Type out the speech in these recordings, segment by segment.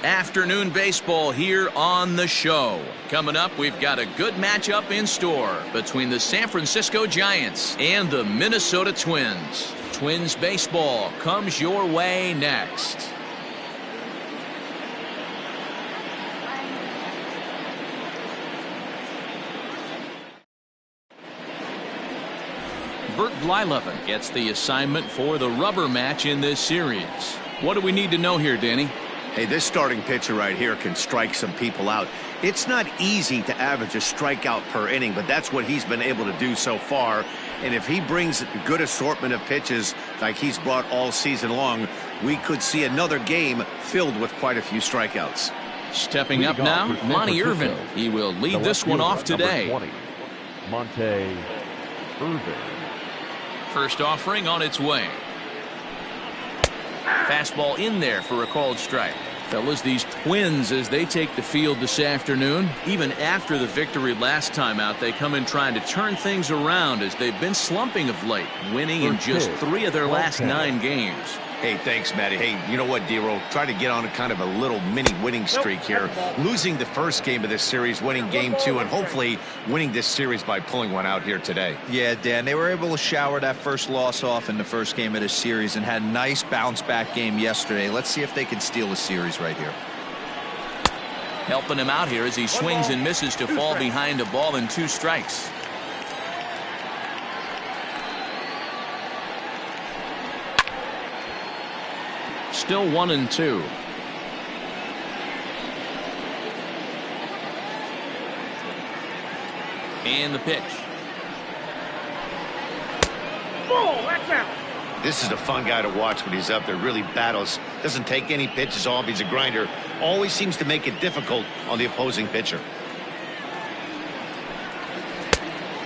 Afternoon baseball here on the show. Coming up, we've got a good matchup in store between the San Francisco Giants and the Minnesota Twins. Twins baseball comes your way next. Bert Blyleven gets the assignment for the rubber match in this series. What do we need to know here, Danny? Hey, this starting pitcher right here can strike some people out. It's not easy to average a strikeout per inning, but that's what he's been able to do so far. And if he brings a good assortment of pitches like he's brought all season long, we could see another game filled with quite a few strikeouts. Stepping up now, Monty Irvin. He will lead this one off today. 20, Monte Irvin. First offering on its way. Fastball in there for a called strike. Fellas, these Twins, as they take the field this afternoon, even after the victory last time out, they come in trying to turn things around as they've been slumping of late, winning in just 3 of their last 9 games. Hey, thanks, Matty. Hey, you know what, D-Roll? Try to get on a kind of a little mini winning streak here. Losing the first game of this series, winning game 2, and hopefully winning this series by pulling one out here today. Yeah, Dan, they were able to shower that first loss off in the first game of this series and had a nice bounce-back game yesterday. Let's see if they can steal the series right here. Helping him out here as he swings and misses to fall behind a ball and 2 strikes. Still 1-2. And the pitch. This is a fun guy to watch when he's up there. Really battles. Doesn't take any pitches off. He's a grinder. Always seems to make it difficult on the opposing pitcher.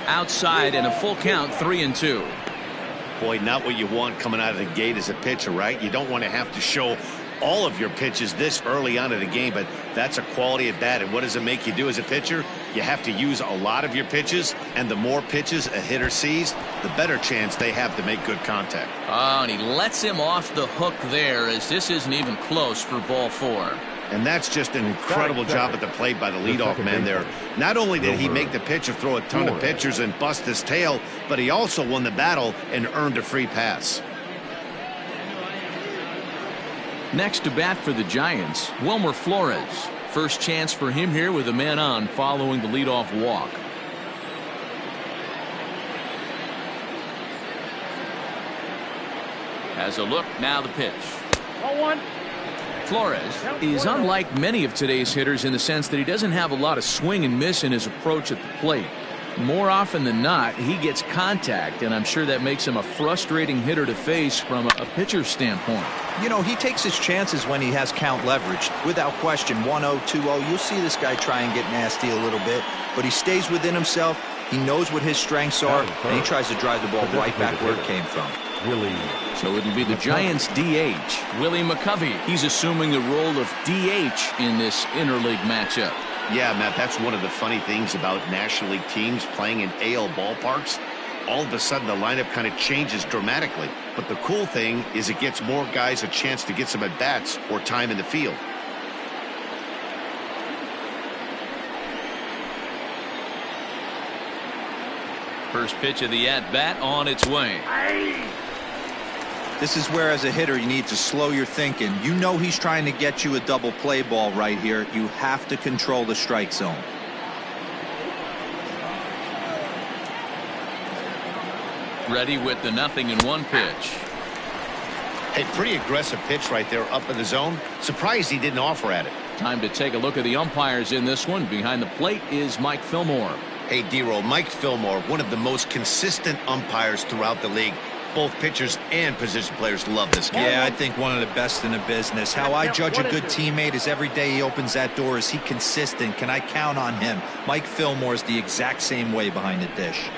Outside and a full count, 3-2. Boy, not what you want coming out of the gate as a pitcher, right? You don't want to have to show all of your pitches this early on in the game, but that's a quality at bat. And what does it make you do as a pitcher? You have to use a lot of your pitches, and the more pitches a hitter sees, the better chance they have to make good contact. Oh, and he lets him off the hook there as this isn't even close for ball 4. And that's just an incredible job at the plate by the leadoff man there. Not only did he make the pitcher throw a ton of pitchers and bust his tail, but he also won the battle and earned a free pass. Next to bat for the Giants, Wilmer Flores. First chance for him here with a man on following the leadoff walk. Has a look, now the pitch. 0-1. Flores is unlike many of today's hitters in the sense that he doesn't have a lot of swing and miss in his approach at the plate. More often than not, he gets contact, and I'm sure that makes him a frustrating hitter to face from a pitcher's standpoint. You know, he takes his chances when he has count leverage. Without question, 1-0, 2-0, you'll see this guy try and get nasty a little bit, but he stays within himself. He knows what his strengths are, and he tries to drive the ball right back where it came from. So it'll be the Giants DH, Willie Mccovey. He's assuming the role of DH in this interleague matchup. Yeah, Matt, that's one of the funny things about National League teams playing in AL ballparks. All of a sudden, the lineup kind of changes dramatically. But the cool thing is it gets more guys a chance to get some at-bats or time in the field. First pitch of the at-bat on its way. This is where, as a hitter, you need to slow your thinking. You know he's trying to get you a double play ball right here. You have to control the strike zone. Ready with the 0-1 pitch. Hey, pretty aggressive pitch right there up in the zone. Surprised he didn't offer at it. Time to take a look at the umpires in this one. Behind the plate is Mike Fillmore. Hey, D-Roll, Mike Fillmore, one of the most consistent umpires throughout the league. Both pitchers and position players love this guy. Yeah, I think one of the best in the business. How I judge a good teammate is every day he opens that door. Is he consistent? Can I count on him? Mike Fillmore is the exact same way behind the dish.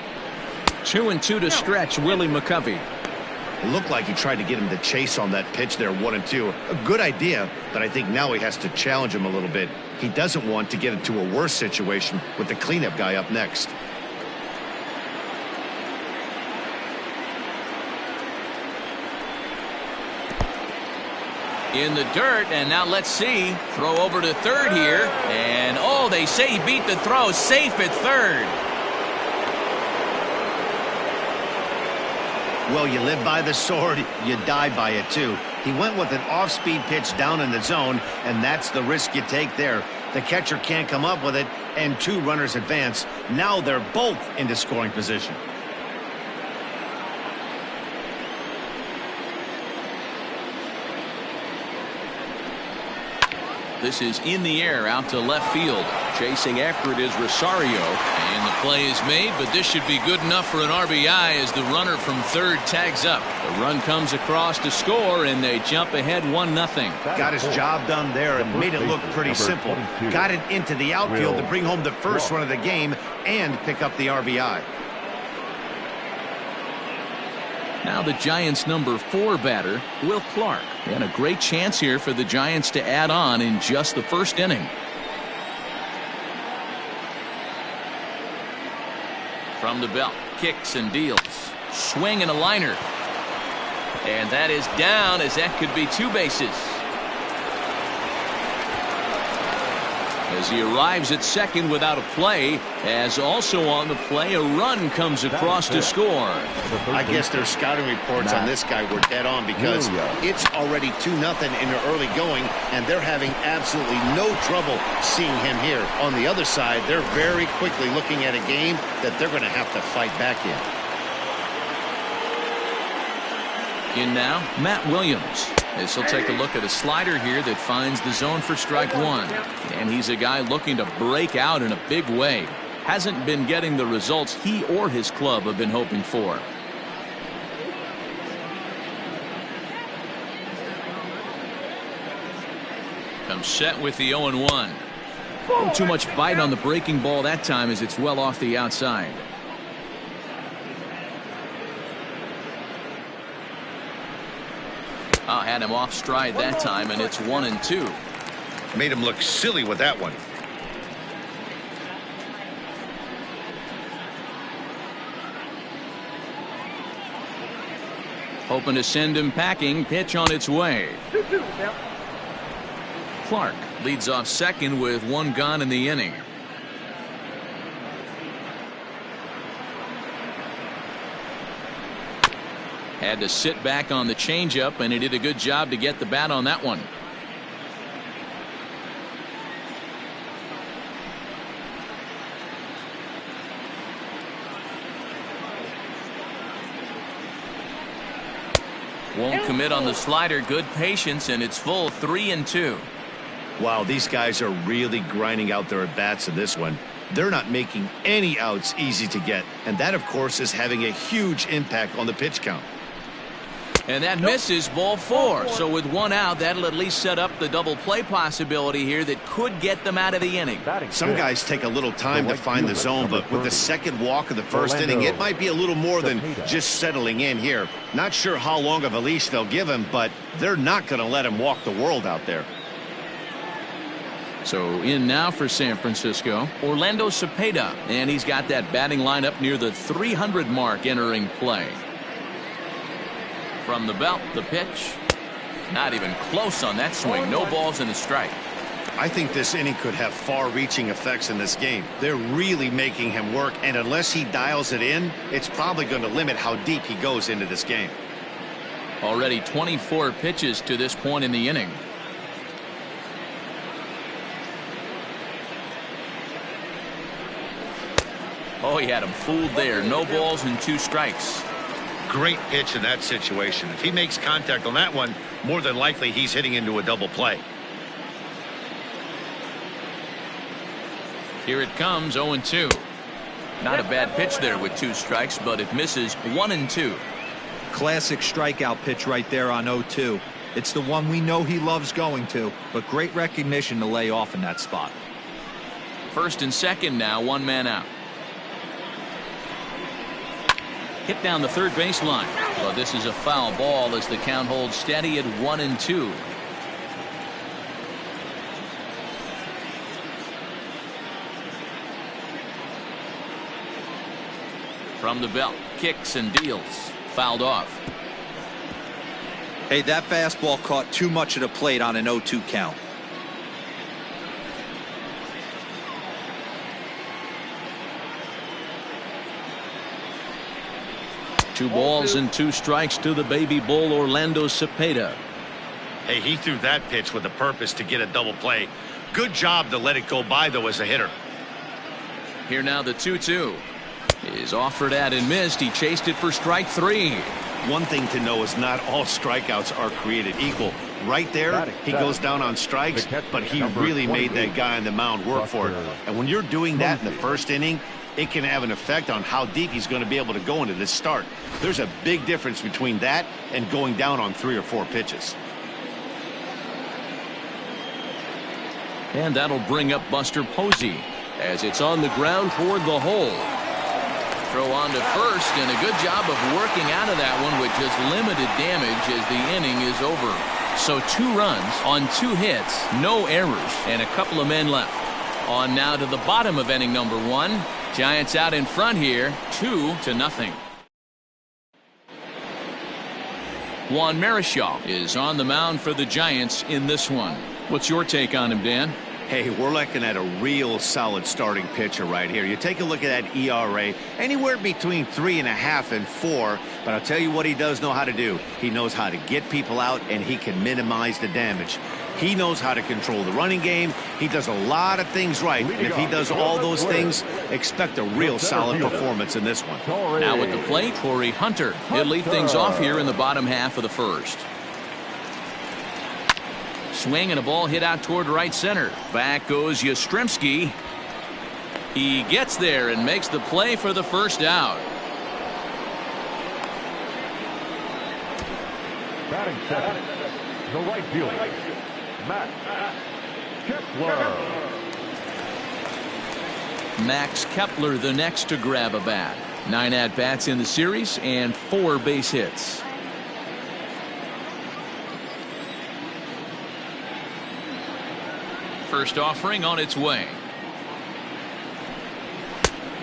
2-2 to stretch Willie Mccovey. It looked like he tried to get him to chase on that pitch there, 1-2. A good idea, but I think now he has to challenge him a little bit. He doesn't want to get into a worse situation with the cleanup guy up next. in the dirt, and now let's see. Throw over to third here, and oh, they say he beat the throw. Safe at third. Well, you live by the sword, you die by it too. He went with an off-speed pitch down in the zone, and that's the risk you take there. The catcher can't come up with it, and 2 runners advance. Now they're both into scoring position. This is in the air out to left field. Chasing after it is Rosario. And the play is made, but this should be good enough for an RBI as the runner from third tags up. The run comes across to score, and they jump ahead 1-0. Got his job done there and made it look pretty simple. Got it into the outfield to bring home the first run of the game and pick up the RBI. Now the Giants' number 4 batter, Will Clark. And a great chance here for the Giants to add on in just the first inning. From the belt, kicks and deals. Swing and a liner. And that is down, as that could be 2 bases. As he arrives at second without a play, as also on the play, a run comes across to score. I guess their scouting reports on this guy were dead on, because it's already 2-0 in the early going, and they're having absolutely no trouble seeing him here. On the other side, they're very quickly looking at a game that they're going to have to fight back In now, Matt Williams. As he'll take a look at a slider here that finds the zone for strike 1. And he's a guy looking to break out in a big way. Hasn't been getting the results he or his club have been hoping for. Comes set with the 0-1. Oh, too much bite on the breaking ball that time, as it's well off the outside. Had him off stride that time, and it's 1-2. Made him look silly with that one. Hoping to send him packing. Pitch on its way. Clark leads off second with 1 gone in the inning. Had to sit back on the changeup, and he did a good job to get the bat on that one. Won't commit on the slider. Good patience, and it's full 3-2. Wow, these guys are really grinding out their at-bats in this one. They're not making any outs easy to get, and that, of course, is having a huge impact on the pitch count. And that misses, ball 4. So with 1 out, that'll at least set up the double play possibility here that could get them out of the inning. Some guys take a little time to find the zone, but with the second walk of the first inning, it might be a little more than just settling in here. Not sure how long of a leash they'll give him, but they're not going to let him walk the world out there. So in now for San Francisco, Orlando Cepeda, and he's got that batting lineup near the 300 mark entering play. From the belt, the pitch. Not even close on that swing. No balls and a strike. I think this inning could have far-reaching effects in this game. They're really making him work, and unless he dials it in, it's probably going to limit how deep he goes into this game. Already 24 pitches to this point in the inning. Oh, he had him fooled there. No balls and 2 strikes. Great pitch in that situation. If he makes contact on that one, more than likely he's hitting into a double play. Here it comes, 0-2. Not a bad pitch there with 2 strikes, but it misses 1-2. Classic strikeout pitch right there on 0-2. It's the one we know he loves going to, but great recognition to lay off in that spot. First and second now, 1 man out. Hit down the third baseline. Well, this is a foul ball as the count holds steady at 1-2. From the belt, kicks and deals. Fouled off. Hey, that fastball caught too much of the plate on an 0-2 count. Two balls and two strikes to the baby bull, Orlando Cepeda. Hey, he threw that pitch with a purpose to get a double play. Good job to let it go by, though, as a hitter. Here now the 2-2 is offered at and missed. He chased it for strike three. One thing to know is not all strikeouts are created equal. Right there, he goes down on strikes, but he really made that guy on the mound work for it. And when you're doing that in the first inning, it can have an effect on how deep he's going to be able to go into this start. There's a big difference between that and going down on 3 or 4 pitches. And that'll bring up Buster Posey as it's on the ground toward the hole. Throw on to first, and a good job of working out of that one with just limited damage as the inning is over. So 2 runs on 2 hits, no errors, and a couple of men left. On now to the bottom of inning number 1. Giants out in front here, 2-0. Juan Marichal is on the mound for the Giants in this one. What's your take on him, Dan? Hey, we're looking at a real solid starting pitcher right here. You take a look at that ERA, anywhere between 3.5 and 4. But I'll tell you what he does know how to do. He knows how to get people out, and he can minimize the damage. He knows how to control the running game. He does a lot of things right. And if he does all those things, expect a real solid performance in this one. Now at the plate, Tory Hunter. He'll lead things off here in the bottom half of the first. Swing and a ball hit out toward right center. Back goes Yastrzemski. He gets there and makes the play for the first out. Batting second, the right fielder, Max Kepler. Max Kepler the next to grab a bat. 9 at-bats in the series and 4 base hits. First offering on its way.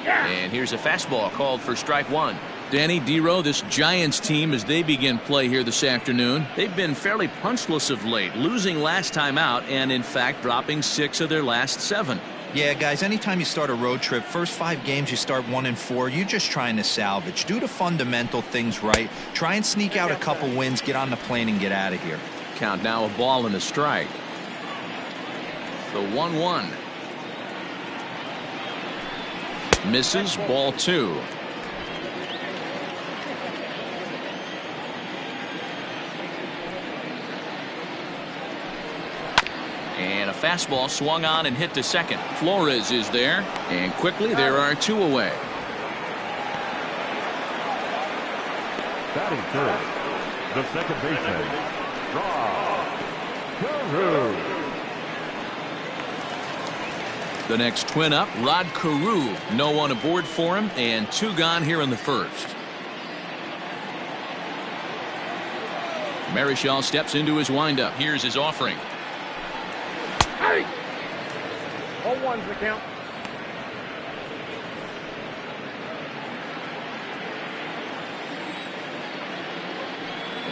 And here's a fastball called for strike 1. Danny Dero, this Giants team, as they begin play here this afternoon, they've been fairly punchless of late, losing last time out and in fact dropping 6 of their last 7. Yeah, guys, anytime you start a road trip, first 5 games you start 1-4, you're just trying to salvage. Do the fundamental things right. Try and sneak out a couple wins, get on the plane and get out of here. Count now a ball and a strike. The 1-1. Misses, ball 2. And a fastball swung on and hit to second. Flores is there, and quickly there are 2 away. Batting third, the second baseman, Garver. The next twin up, Rod Carew. No one aboard for him, and 2 gone here in the first. Marichal steps into his windup. Here's his offering. Hey! 0-1's the count.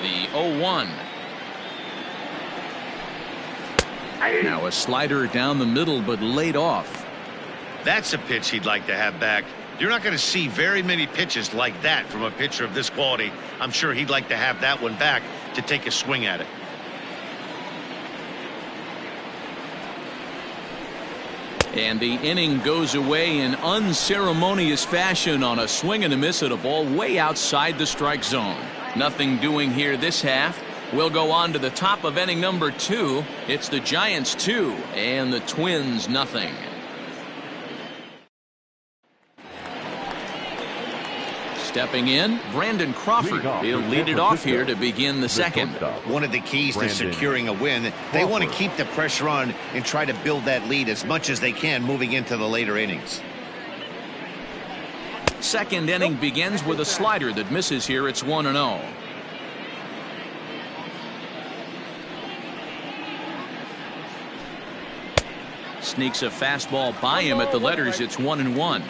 The 0-1. Now a slider down the middle, but laid off. That's a pitch he'd like to have back. You're not going to see very many pitches like that from a pitcher of this quality. I'm sure he'd like to have that one back to take a swing at it. And the inning goes away in unceremonious fashion on a swing and a miss at a ball way outside the strike zone. Nothing doing here this half. We'll go on to the top of inning number 2. It's the Giants 2 and the Twins nothing. Stepping in, Brandon Crawford. He'll lead it off here to begin the second. One of the keys to securing a win, they want to keep the pressure on and try to build that lead as much as they can moving into the later innings. Second inning begins with a slider that misses here. It's 1-0. Sneaks a fastball by him at the letters. It's 1-1.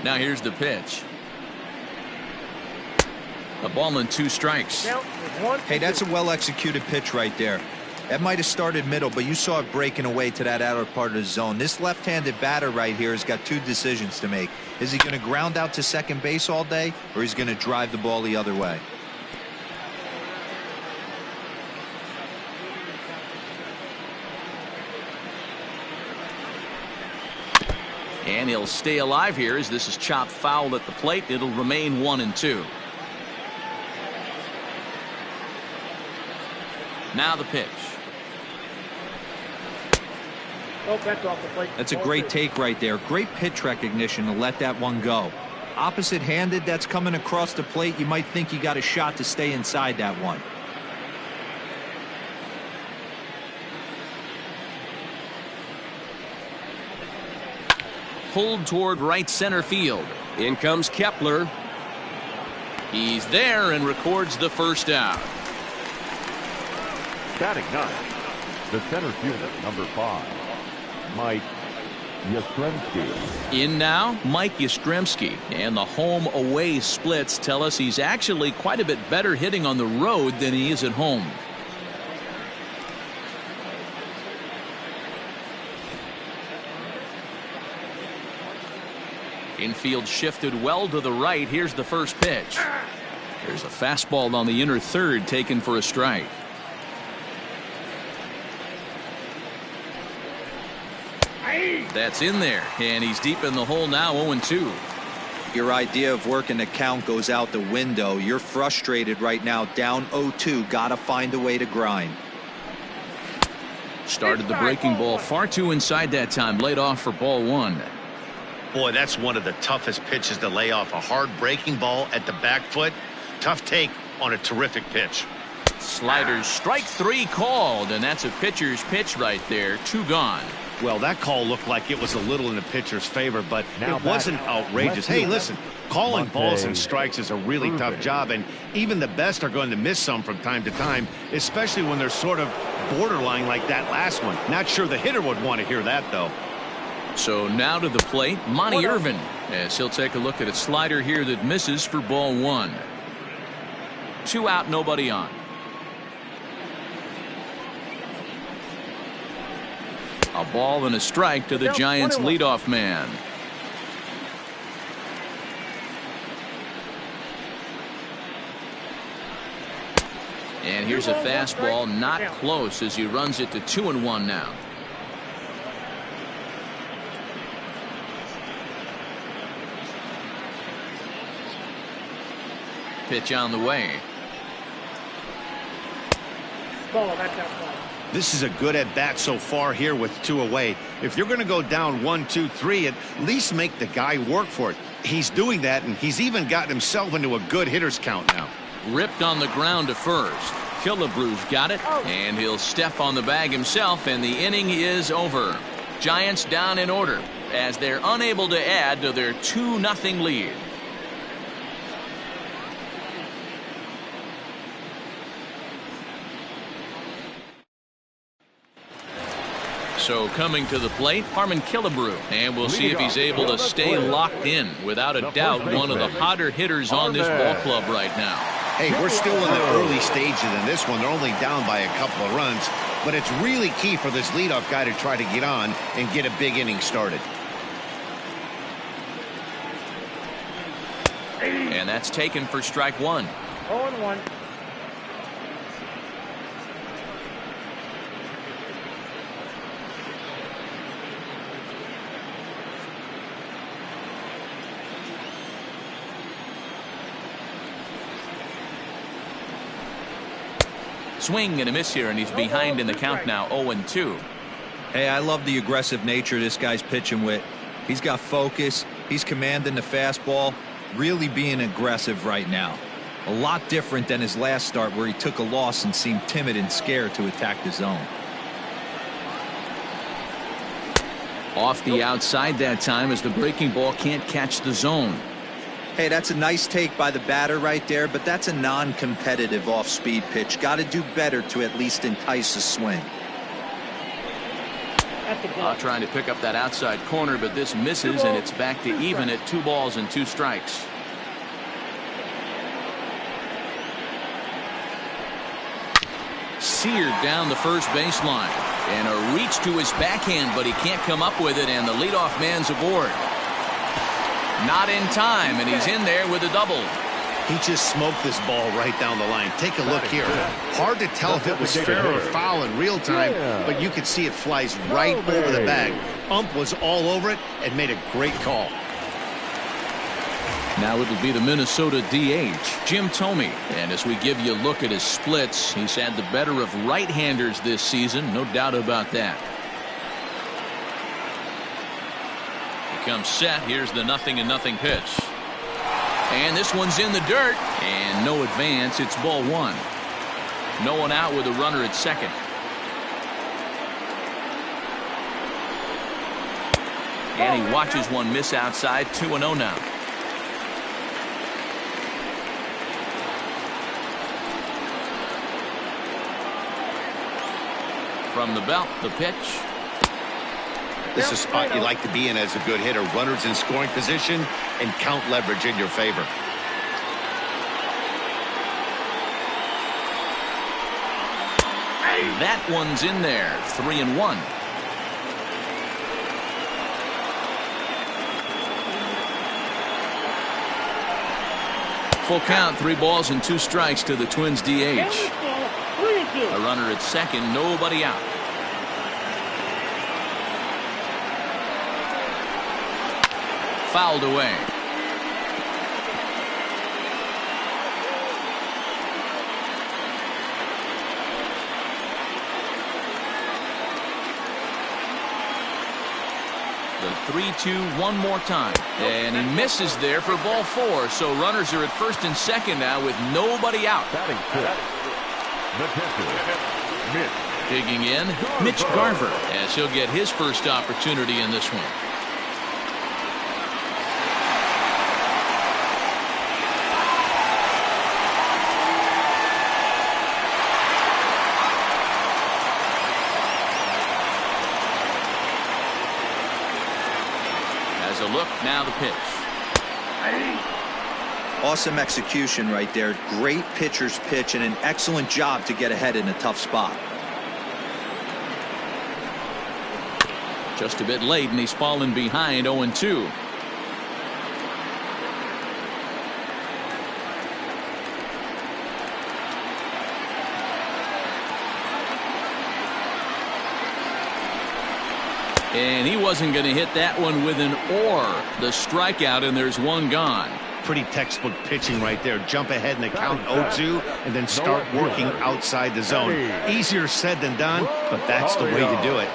Now here's the pitch. A ball and 2 strikes. Hey, that's a well-executed pitch right there. That might have started middle, but you saw it breaking away to that outer part of the zone. This left-handed batter right here has got 2 decisions to make. Is he going to ground out to second base all day, or is he going to drive the ball the other way? And he'll stay alive here as this is chopped foul at the plate. It'll remain 1-2. Now the pitch. Oh, that's off the plate. That's a great take right there. Great pitch recognition to let that one go. Opposite-handed, that's coming across the plate. You might think you got a shot to stay inside that one. Pulled toward right center field. In comes Kepler. He's there and records the first out. Batting 9, the center fielder, number 5, Mike Yastrzemski. In now, Mike Yastrzemski. And the home-away splits tell us he's actually quite a bit better hitting on the road than he is at home. Infield shifted well to the right. Here's the first pitch. There's a fastball on the inner third taken for a strike. That's in there, and he's deep in the hole now, 0-2. Your idea of working the count goes out the window. You're frustrated right now, down 0-2. Got to find a way to grind. Started the breaking ball far too inside that time. Laid off for ball 1. Boy, that's one of the toughest pitches to lay off. A hard breaking ball at the back foot. Tough take on a terrific pitch. Sliders, strike 3 called, and that's a pitcher's pitch right there. 2 gone. Well, that call looked like it was a little in the pitcher's favor, but it wasn't outrageous. Hey, listen, calling balls and strikes is a really tough job, and even the best are going to miss some from time to time, especially when they're sort of borderline like that last one. Not sure the hitter would want to hear that, though. So now to the plate, Monty Irvin, as he'll take a look at a slider here that misses for ball 1. 2 out, nobody on. A ball and a strike to the Giants leadoff man. And here's a fastball, not close, as he runs it to 2-1 now. Pitch on the way. This is a good at bat so far here with 2 away. If you're going to go down 1, 2, 3, at least make the guy work for it. He's doing that, and he's even gotten himself into a good hitter's count now. Ripped on the ground to first. Killebrew's got it, and he'll step on the bag himself, and the inning is over. Giants down in order as they're unable to add to their 2-0 lead. So coming to the plate, Carmen Killebrew, and we'll see if he's able to stay locked in. Without a doubt, one of the hotter hitters on this ball club right now. Hey, we're still in the early stages in this one. They're only down by a couple of runs, but it's really key for this leadoff guy to try to get on and get a big inning started. And that's taken for strike 1. 0-1. Swing and a miss here, and he's behind in the count now, 0-2. Hey, I love the aggressive nature this guy's pitching with. He's got focus. He's commanding the fastball. Really being aggressive right now. A lot different than his last start where he took a loss and seemed timid and scared to attack the zone. Off the outside that time as the breaking ball can't catch the zone. Hey, that's a nice take by the batter right there, but that's a non-competitive off-speed pitch. Got to do better to at least entice a swing. Trying to pick up that outside corner, but this misses, and it's back to even at 2 balls and 2 strikes. seared down the first baseline. And a reach to his backhand, but he can't come up with it, and the leadoff man's aboard. Not in time, and he's in there with a double. He just smoked this ball right down the line. Take a look here. Hard to tell if it was fair or foul in real time, but you could see it flies right over the bag. Ump was all over it and made a great call. Now it'll be the Minnesota DH, Jim Thome. And as we give you a look at his splits, he's had the better of right-handers this season, no doubt about that. He comes set. Here's the 0-0 pitch. And this one's in the dirt. And no advance. It's ball one. No one out with a runner at second. And he watches one miss outside. 2-0 now. From the belt, the pitch. This is a spot you like to be in as a good hitter. Runners in scoring position and count leverage in your favor. That one's in there. 3-1. Full count. 3 balls and 2 strikes to the Twins DH. A runner at second, nobody out. Fouled away. The 3-2 one more time. And he misses there for ball 4. So runners are at first and second now with nobody out. Digging in, Mitch Garver, as he'll get his first opportunity in this one. As a look, now the pitch. Awesome execution right there. Great pitcher's pitch and an excellent job to get ahead in a tough spot. Just a bit late, and he's fallen behind 0-2. And he wasn't going to hit that one with an or. The strikeout, and there's one gone. Pretty textbook pitching right there. Jump ahead in the count 0-2 and then start working outside the zone. Easier said than done, but that's the way to do it.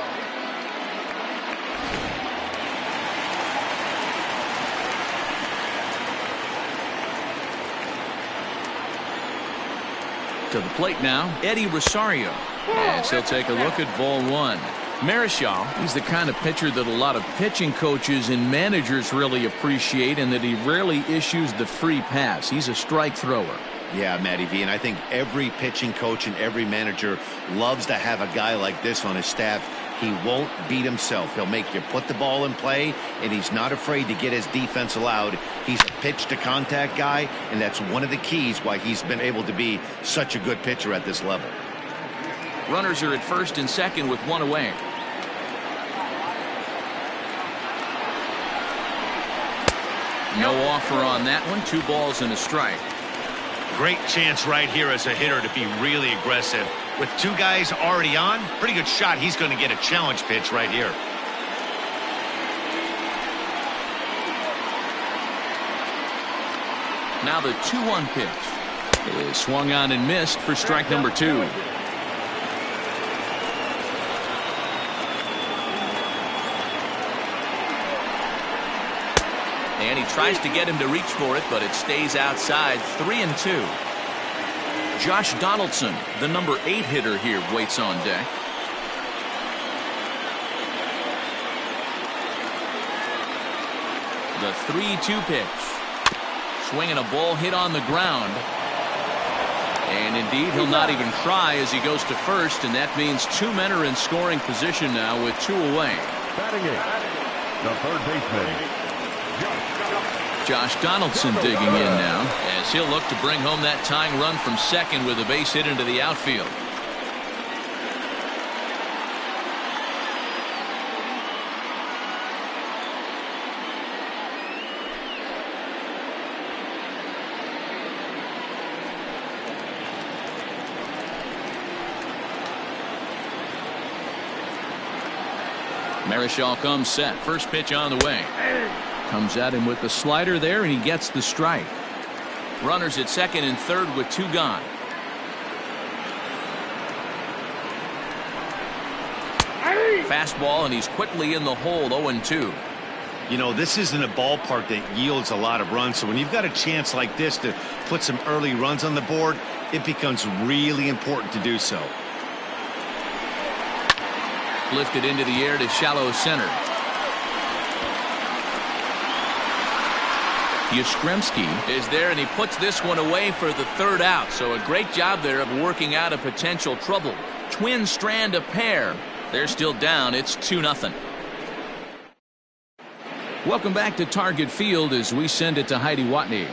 To the plate now, Eddie Rosario. As he'll take a look at ball 1. Marichal, he's the kind of pitcher that a lot of pitching coaches and managers really appreciate, and that he rarely issues the free pass. He's a strike thrower. Yeah, Matty V, and I think every pitching coach and every manager loves to have a guy like this on his staff. He won't beat himself. He'll make you put the ball in play, and he's not afraid to get his defense allowed. He's a pitch-to-contact guy, and that's one of the keys why he's been able to be such a good pitcher at this level. Runners are at first and second with one away. No offer on that one. 2 balls and a strike. Great chance right here as a hitter to be really aggressive. With 2 guys already on, pretty good shot. He's going to get a challenge pitch right here. Now the 2-1 pitch is swung on and missed for strike number 2. And he tries to get him to reach for it, but it stays outside. 3-2. Josh Donaldson, the number 8 hitter here, waits on deck. The 3-2 pitch. Swinging a ball hit on the ground. And indeed, he'll not even try as he goes to first, and that means 2 men are in scoring position now with 2 away. Batting it, the third baseman, Josh Donaldson digging in now as he'll look to bring home that tying run from second with a base hit into the outfield. Marichal comes set. First pitch on the way. Comes at him with the slider there, and he gets the strike. Runners at second and third with 2 gone. Fastball, and he's quickly in the hole. 0-2. You know, this isn't a ballpark that yields a lot of runs, so when you've got a chance like this to put some early runs on the board, it becomes really important to do so. Lifted into the air to shallow center. Yastrzemski is there, and he puts this one away for the 3rd out. So a great job there of working out a potential trouble. Twins strand a pair. They're still down. It's 2-0. Welcome back to Target Field as we send it to Heidi Watney.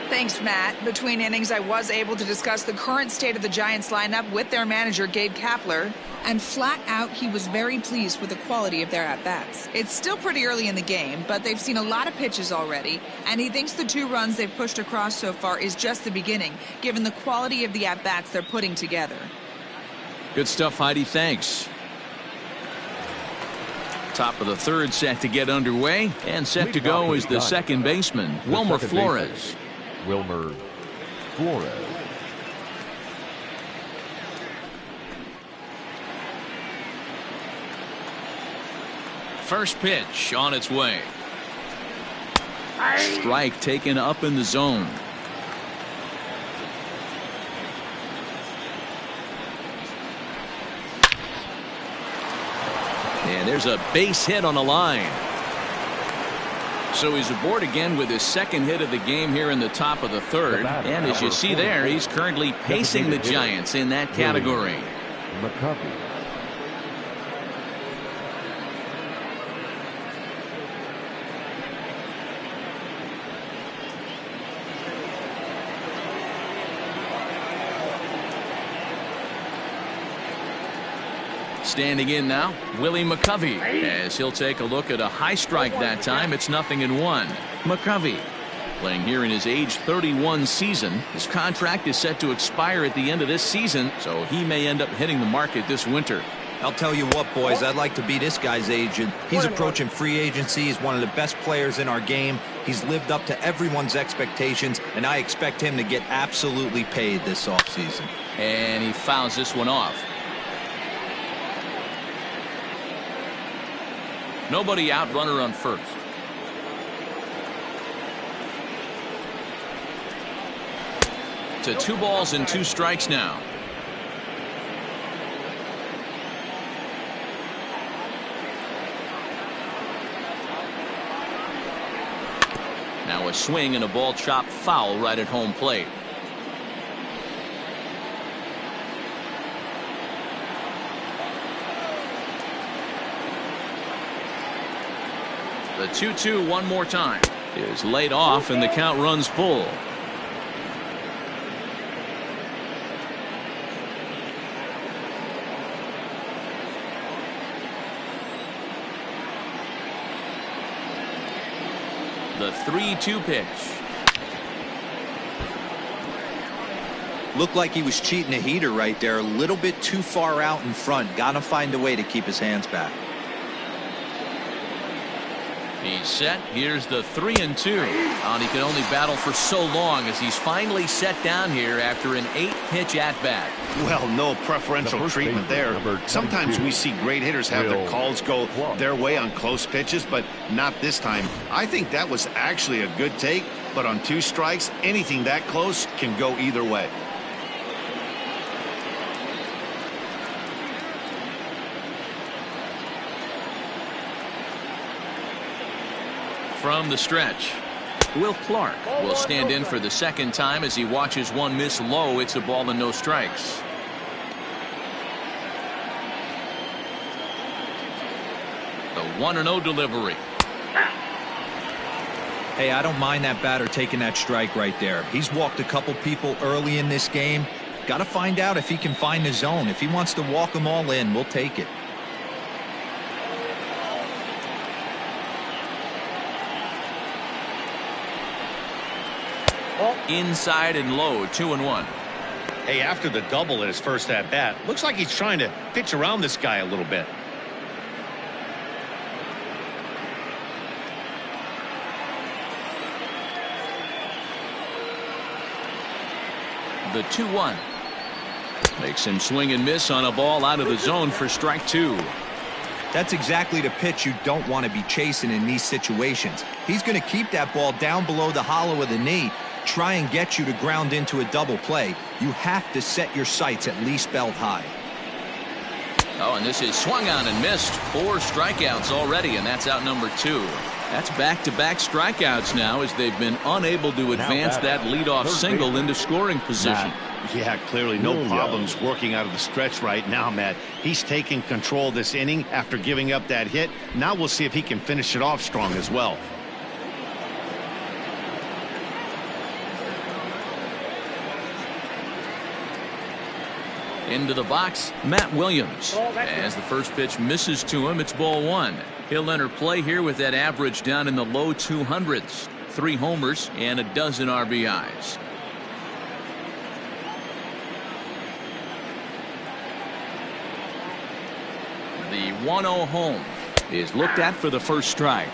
Thanks, Matt. Between innings, I was able to discuss the current state of the Giants lineup with their manager, Gabe Kapler. And flat out, he was very pleased with the quality of their at-bats. It's still pretty early in the game, but they've seen a lot of pitches already. And he thinks the 2 runs they've pushed across so far is just the beginning, given the quality of the at-bats they're putting together. Good stuff, Heidi. Thanks. Top of the 3rd set to get underway, and set to go is the second baseman, Wilmer Flores. Wilmer Flores. First pitch on its way. Strike taken up in the zone. And there's a base hit on the line. So he's aboard again with his 2nd hit of the game here in the top of the 3rd. And as you see there, he's currently pacing the Giants in that category. Willie Mccovey. Standing in now, Willie Mccovey, as he'll take a look at a high strike that time. It's 0-1. Mccovey playing here in his age 31 season. His contract is set to expire at the end of this season, so he may end up hitting the market this winter. I'll tell you what, boys, I'd like to be this guy's agent. He's approaching free agency. He's one of the best players in our game. He's lived up to everyone's expectations, and I expect him to get absolutely paid this offseason. And he fouls this one off. Nobody out, runner on first. To 2 balls and 2 strikes now. Now a swing and a ball chopped foul right at home plate. The 2-2 one more time is laid off, and the count runs full. The 3-2 pitch. Looked like he was cheating a heater right there. A little bit too far out in front. Got to find a way to keep his hands back. He's set. Here's the 3-2. And he can only battle for so long as he's finally set down here after an 8-pitch at-bat. Well, no preferential treatment there. Sometimes we see great hitters have their calls go their way on close pitches, but not this time. I think that was actually a good take, but on 2 strikes, anything that close can go either way. From the stretch, Will Clark will stand in for the 2nd time as he watches one miss low. It's a ball and no strikes. The 1-0 delivery. Hey, I don't mind that batter taking that strike right there. He's walked a couple people early in this game. Got to find out if he can find the zone. If he wants to walk them all in, we'll take it. Inside and low, 2-1. Hey, after the double at his first at-bat, looks like he's trying to pitch around this guy a little bit. the 2-1. Makes him swing and miss on a ball out of the zone for strike 2. That's exactly the pitch you don't want to be chasing in these situations. He's going to keep that ball down below the hollow of the knee, try and get you to ground into a double play. You have to set your sights at least belt high. Oh, and this is swung on and missed. 4 strikeouts already, and that's out number 2. That's back-to-back strikeouts now as they've been unable to advance that leadoff single into scoring position. Yeah, clearly no problems working out of the stretch right now, Matt. He's taking control this inning after giving up that hit. Now we'll see if he can finish it off strong as well. Into the box, Matt Williams. As the first pitch misses to him, it's ball 1. He'll enter play here with that average down in the low 200s. 3 homers and a dozen RBIs. The 1-0 home is looked at for the first strike.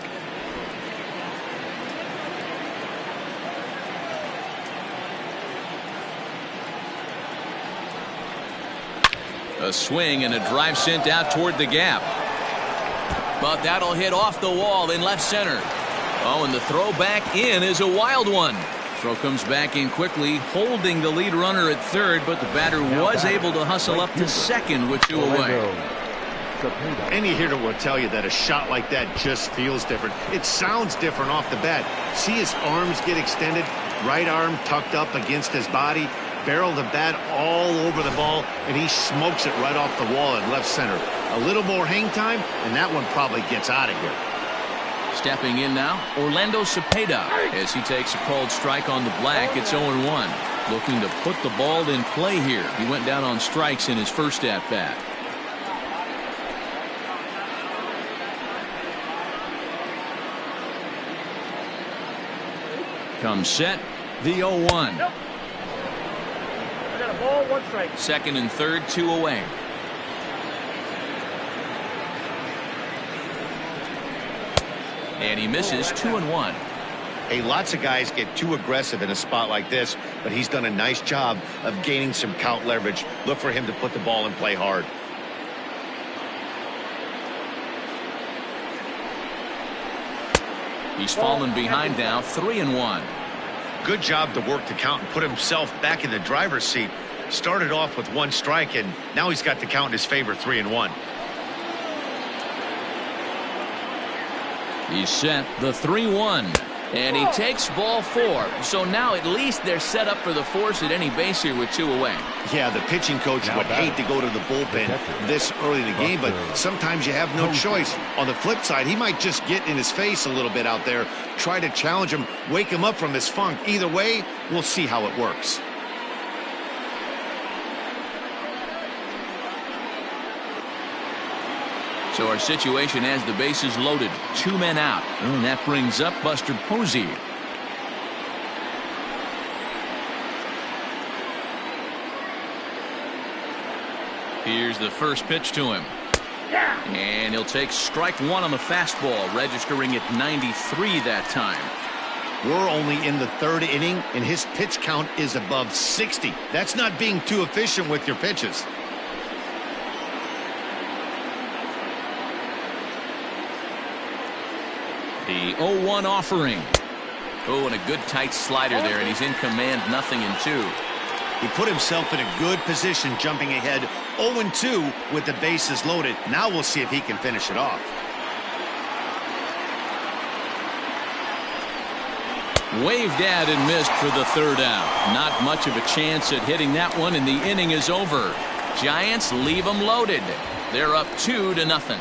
A swing and a drive sent out toward the gap. But that'll hit off the wall in left center. Oh, and the throw back in is a wild one. Throw comes back in quickly, holding the lead runner at third, but the batter was able to hustle up to second with 2 away. Any hitter will tell you that a shot like that just feels different. It sounds different off the bat. See his arms get extended, right arm tucked up against his body, barrel the bat all over the ball, and he smokes it right off the wall in left center. A little more hang time, and that one probably gets out of here. Stepping in now, Orlando Cepeda, as he takes a called strike on the black. It's 0-1. Looking to put the ball in play here. He went down on strikes in his first at-bat. Comes set, the 0-1. I got a ball, 1 strike. Second and third, 2 away. And he misses 2-1. Hey, lots of guys get too aggressive in a spot like this, but he's done a nice job of gaining some count leverage. Look for him to put the ball in play hard. He's fallen behind now, 3-1. Good job to work the count and put himself back in the driver's seat. Started off with 1 strike, and now he's got the count in his favor, 3-1. He's set the 3-1. And he takes ball 4. So now at least they're set up for the force at any base here with 2 away. Yeah, the pitching coach would hate to go to the bullpen this early in the game, but sometimes you have no choice. On the flip side, he might just get in his face a little bit out there, try to challenge him, wake him up from his funk. Either way, we'll see how it works. So our situation has the bases loaded. 2 men out. And that brings up Buster Posey. Here's the first pitch to him. And he'll take strike 1 on the fastball, registering at 93 that time. We're only in the 3rd inning, and his pitch count is above 60. That's not being too efficient with your pitches. The 0-1 offering. Oh, and a good tight slider there, and he's in command, 0-2. He put himself in a good position, jumping ahead 0-2 with the bases loaded. Now we'll see if he can finish it off. Waved at and missed for the 3rd out. Not much of a chance at hitting that one, and the inning is over. Giants leave them loaded. They're up 2-0.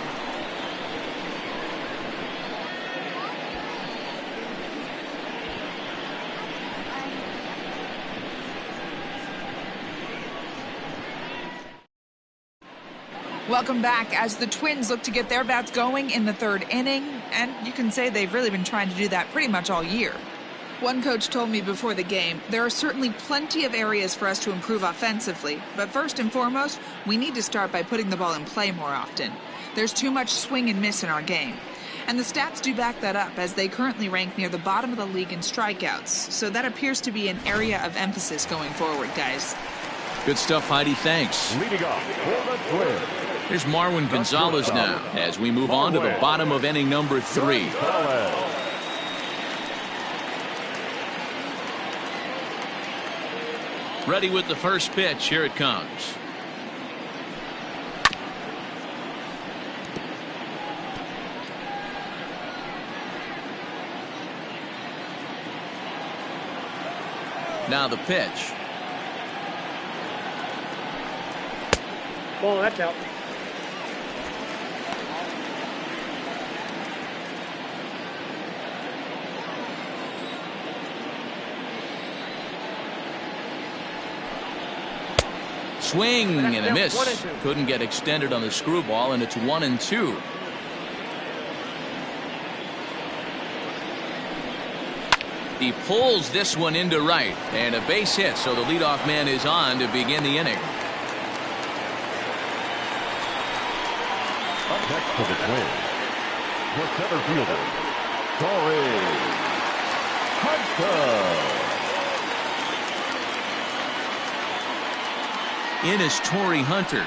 Welcome back as the Twins look to get their bats going in the 3rd inning, and you can say they've really been trying to do that pretty much all year. One coach told me before the game, there are certainly plenty of areas for us to improve offensively, but first and foremost, we need to start by putting the ball in play more often. There's too much swing and miss in our game. And the stats do back that up, as they currently rank near the bottom of the league in strikeouts. So that appears to be an area of emphasis going forward, guys. Good stuff, Heidi. Thanks. Leading off for the Twins. Here's Marwin Gonzalez now as we move on to the bottom of inning number 3. Ready with the first pitch. Here it comes. Now the pitch. Ball, that's out. Swing and a miss. Couldn't get extended on the screwball, and it's 1-2. He pulls this one into right, and a base hit, so the leadoff man is on to begin the inning. Up next for the Twins, the center fielder, Tory Hunter. In is Tory Hunter,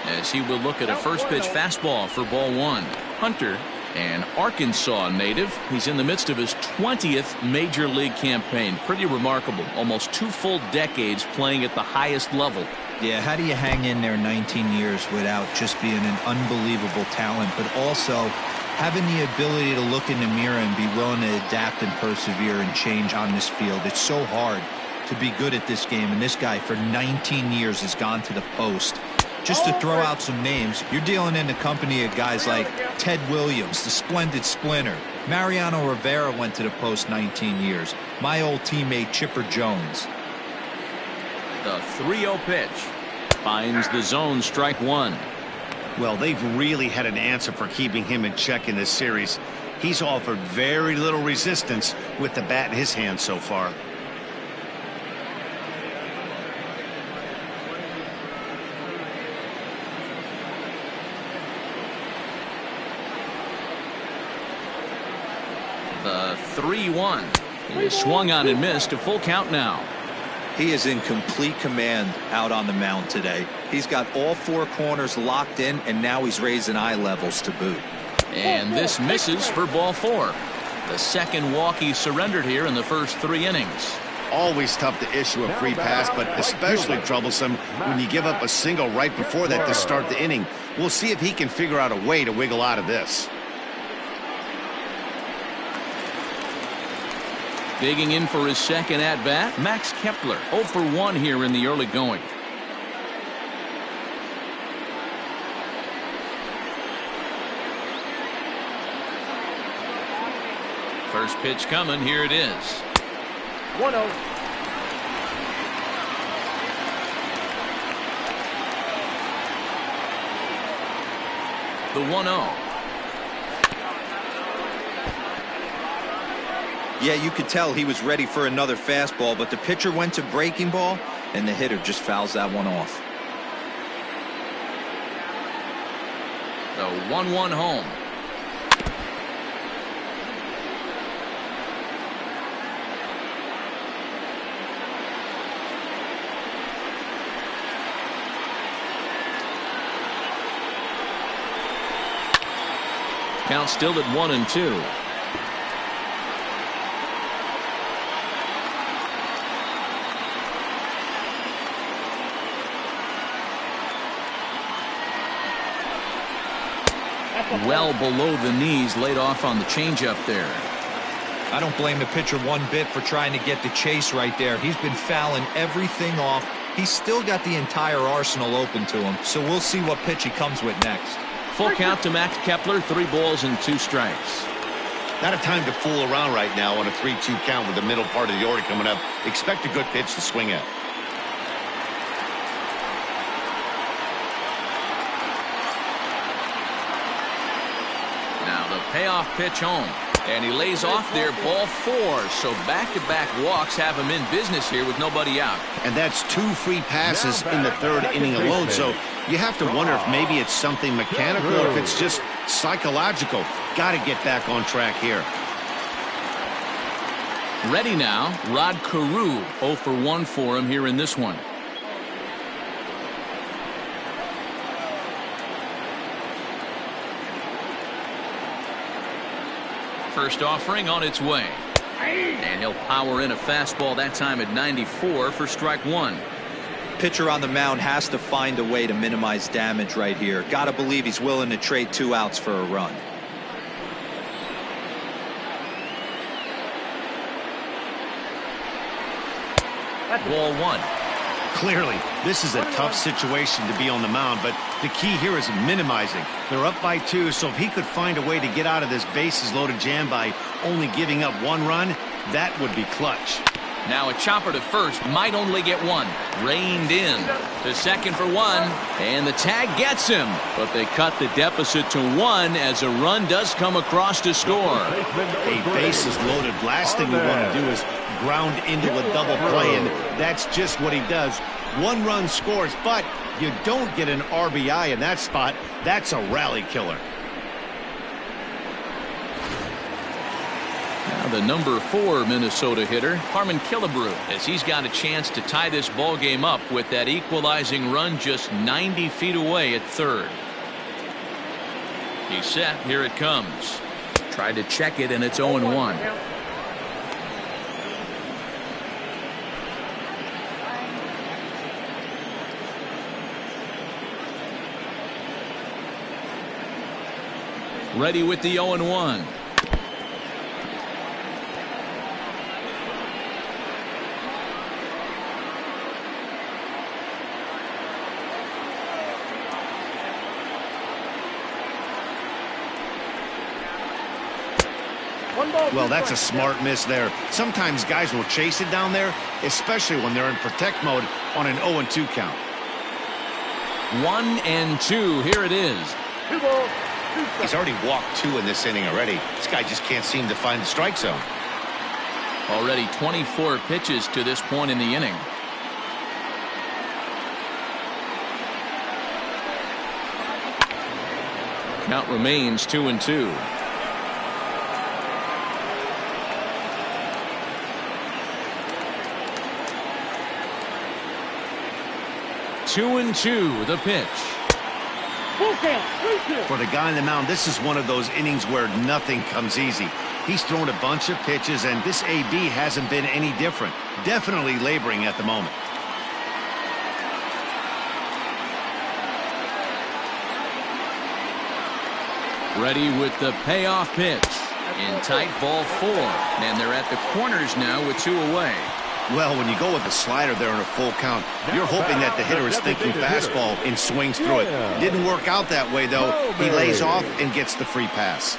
as he will look at a first pitch fastball for ball 1. Hunter, an Arkansas native. He's in the midst of his 20th major league campaign. Pretty remarkable. Almost 2 full decades playing at the highest level. Yeah, how do you hang in there 19 years without just being an unbelievable talent, but also having the ability to look in the mirror and be willing to adapt and persevere and change on this field? It's so hard to be good at this game, and this guy for 19 years has gone to the post. Just to throw out some names, you're dealing in the company of guys like Ted Williams, the splendid splinter. Mariano Rivera went to the post 19 years. My old teammate Chipper Jones. The 3-0 pitch finds the zone, strike 1. Well, they've really had an answer for keeping him in check in this series. He's offered very little resistance with the bat in his hand so far. The 3-1. He is swung on and missed. A full count now. He is in complete command out on the mound today. He's got all 4 corners locked in, and now he's raising eye levels to boot. And this misses for ball 4. The second walk he surrendered here in the first 3 innings. Always tough to issue a free pass, but especially troublesome when you give up a single right before that to start the inning. We'll see if he can figure out a way to wiggle out of this. Digging in for his second at-bat, Max Kepler, 0 for 1 here in the early going. First pitch coming, here it is. 1-0. The 1-0. Yeah, you could tell he was ready for another fastball, but the pitcher went to breaking ball, and the hitter just fouls that one off. The 1-1 home. Count still at 1-2. Well below the knees, laid off on the changeup there. I don't blame the pitcher one bit for trying to get the chase right there. He's been fouling everything off. He's still got the entire arsenal open to him, so we'll see what pitch he comes with next. Full count to Max Kepler, 3 balls and 2 strikes. Not a time to fool around right now on a 3-2 count with the middle part of the order coming up. Expect a good pitch to swing at. Now the payoff pitch home. And he lays off there, ball 4. So back-to-back walks have him in business here with nobody out. And that's 2 free passes in the 3rd inning alone. So you have to wonder if maybe it's something mechanical or if it's just psychological. Got to get back on track here. Ready now, Rod Carew, 0 for 1 for him here in this one. First offering on its way. And he'll power in a fastball that time at 94 for strike 1. Pitcher on the mound has to find a way to minimize damage right here. Got to believe he's willing to trade 2 outs for a run. Ball 1. Clearly, this is a tough situation to be on the mound, but the key here is minimizing. They're up by 2, so if he could find a way to get out of this bases-loaded jam by only giving up 1 run, that would be clutch. Now a chopper to first, might only get 1. Reined in to second for 1, and the tag gets him. But they cut the deficit to 1 as a run does come across to score. A bases-loaded. Last thing we want to do is ground into a double play, and that's just what he does. 1 run scores, but you don't get an RBI in that spot. That's a rally killer. Now the number 4 Minnesota hitter, Carmen Killebrew, as he's got a chance to tie this ball game up with that equalizing run just 90 feet away at 3rd. He's set. Here it comes. Tried to check it, and it's 0-1. Ready with the 0-1. Well, that's a smart miss there. Sometimes guys will chase it down there, especially when they're in protect mode on an 0-2 count. 1-2. Here it is. He's already walked 2 in this inning already. This guy just can't seem to find the strike zone. Already 24 pitches to this point in the inning. Count remains 2-2. Two and 2, the pitch. For the guy on the mound, this is one of those innings where nothing comes easy. He's thrown a bunch of pitches, and this AB hasn't been any different. Definitely laboring at the moment. Ready with the payoff pitch. In tight, ball 4. And they're at the corners now with 2 away. Well, when you go with the slider there in a full count, you're hoping that the hitter is thinking fastball and swings through it. Didn't work out that way, though. He lays off and gets the free pass.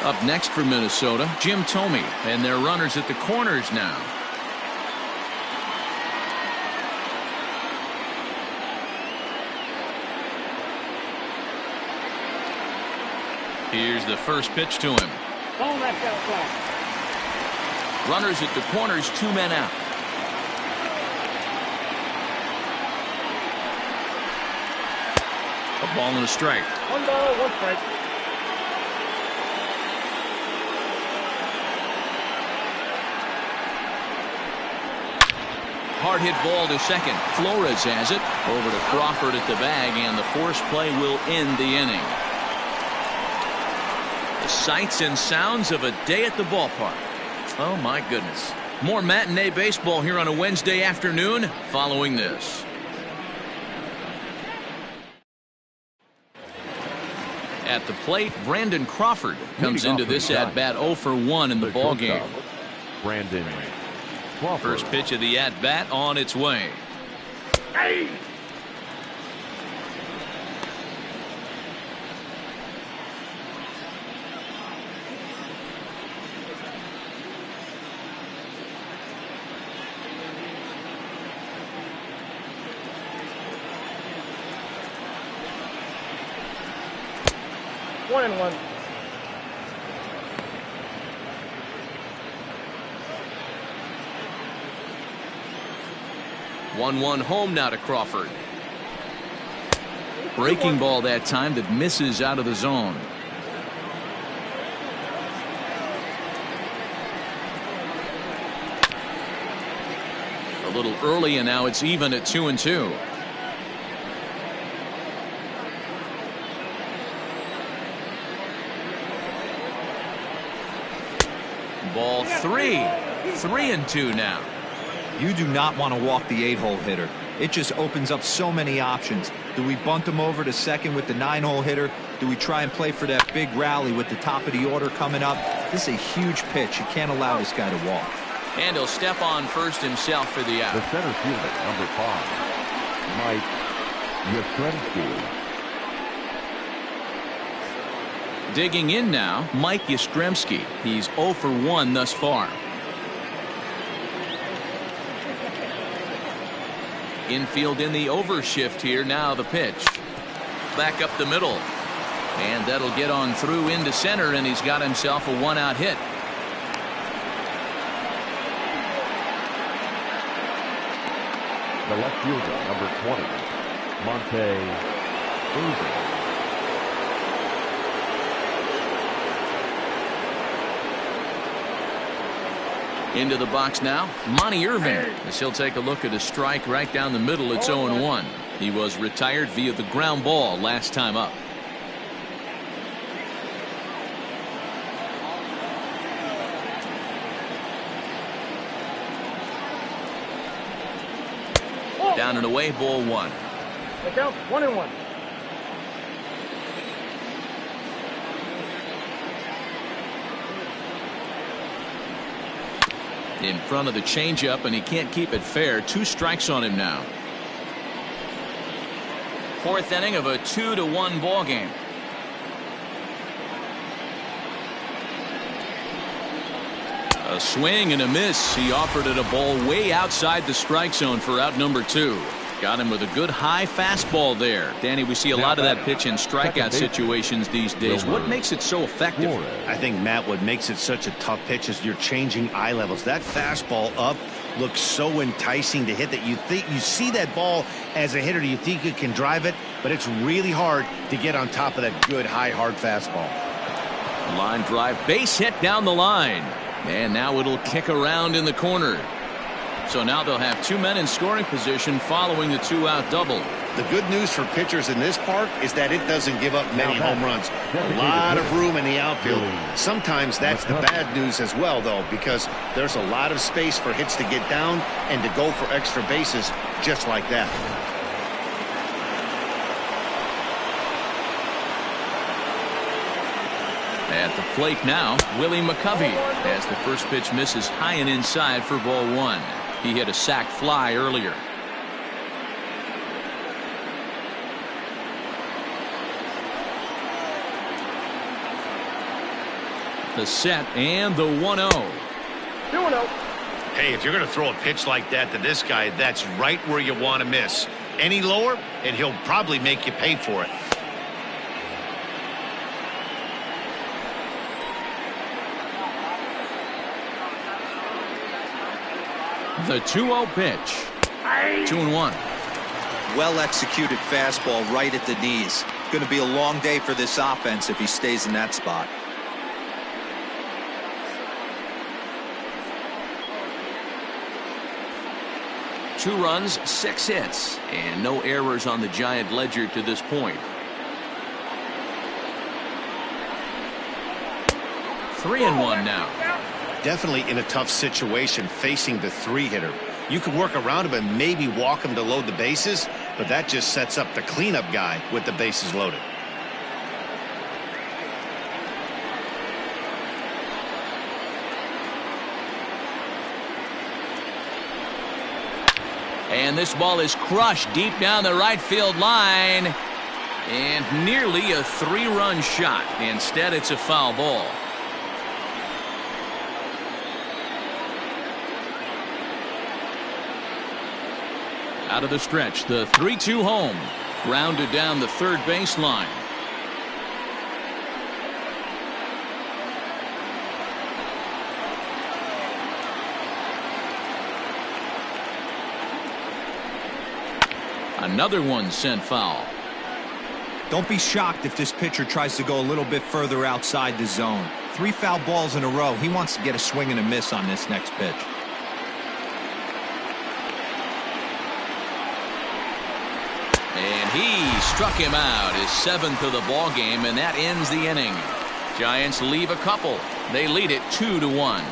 Up next for Minnesota, Jim Thome, and their runners at the corners now. Here's the first pitch to him. Runners at the corners, 2 men out. A ball and a strike. 1 ball, 1 strike. Hard hit ball to second. Flores has it. Over to Crawford at the bag, and the force play will end the inning. The sights and sounds of a day at the ballpark. Oh, my goodness. More matinee baseball here on a Wednesday afternoon following this. At the plate, Brandon Crawford comes into this at-bat 0 for 1 in the ballgame. Brandon Crawford. First pitch of the at-bat on its way. Hey! 1-1. One home now to Crawford. Breaking ball that time that misses out of the zone. A little early, and now it's even at 2-2. Ball 3. 3-2 now. You do not want to walk the 8-hole hitter. It just opens up so many options. Do we bunt him over to second with the 9-hole hitter? Do we try and play for that big rally with the top of the order coming up? This is a huge pitch. You can't allow this guy to walk. And he'll step on first himself for the out. The center fielder, number 5, Mike Yastrzemski. Digging in now, Mike Yastrzemski. He's 0 for 1 thus far. Infield in the overshift here. Now the pitch. Back up the middle. And that'll get on through into center, and he's got himself a 1-out hit. The left fielder, number 20, Monte Irvin. Into the box now, Monte Irvin, as he'll take a look at a strike right down the middle. It's 0-1. He was retired via the ground ball last time up. Down and away, ball 1. Look out, 1-1. In front of the changeup, and he can't keep it fair. 2 strikes on him now. 4th inning of a 2-1 ball game. A swing and a miss. He offered it a ball way outside the strike zone for out number 2. Got him with a good high fastball there. Danny, we see a lot of that pitch in strikeout situations these days. What makes it so effective? I think, Matt, what makes it such a tough pitch is you're changing eye levels. That fastball up looks so enticing to hit that you think you see that ball as a hitter. You think you can drive it, but it's really hard to get on top of that good high hard fastball. Line drive, base hit down the line. And now it'll kick around in the corner. So now they'll have 2 men in scoring position following the 2-out double. The good news for pitchers in this park is that it doesn't give up many home runs. A lot of room in the outfield. Sometimes that's the bad news as well, though, because there's a lot of space for hits to get down and to go for extra bases just like that. At the plate now, Willie Mccovey, as the first pitch misses high and inside for ball 1. He hit a sac fly earlier. The set and the 1-0. 2-0. Hey, if you're going to throw a pitch like that to this guy, that's right where you want to miss. Any lower, and he'll probably make you pay for it. The 2-0 pitch. 2-1. Well executed fastball right at the knees. Going to be a long day for this offense if he stays in that spot. Two runs, 6 hits, and no errors on the Giant ledger to this point. 3-1 now. Definitely in a tough situation facing the 3-hitter. You could work around him and maybe walk him to load the bases, but that just sets up the cleanup guy with the bases loaded. And this ball is crushed deep down the right field line, and nearly a 3-run shot. Instead, it's a foul ball. Out of the stretch, the 3-2 home. Grounded down the third baseline. Another one sent foul. Don't be shocked if this pitcher tries to go a little bit further outside the zone. 3 foul balls in a row. He wants to get a swing and a miss on this next pitch. And he struck him out, his 7th of the ball game, and that ends the inning. Giants leave a couple. They lead it 2-1.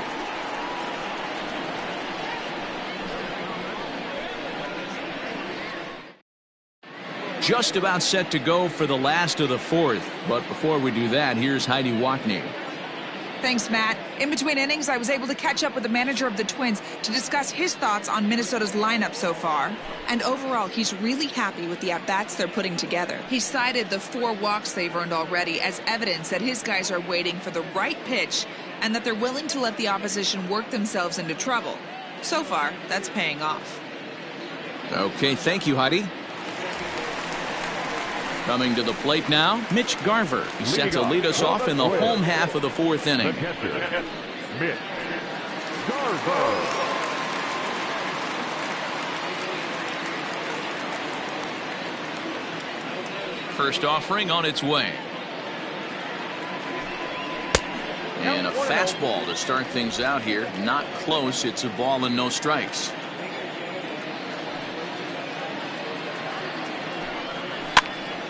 Just about set to go for the last of the 4th. But before we do that, here's Heidi Watney. Thanks, Matt. In between innings, I was able to catch up with the manager of the Twins to discuss his thoughts on Minnesota's lineup so far. And overall, he's really happy with the at-bats they're putting together. He cited the 4 walks they've earned already as evidence that his guys are waiting for the right pitch and that they're willing to let the opposition work themselves into trouble. So far, that's paying off. Okay, thank you, Heidi. Coming to the plate now, Mitch Garver. He's set to lead us off in the home half of the 4th inning. The catcher, Mitch Garver. First offering on its way. And a fastball to start things out here. Not close. It's a ball and no strikes.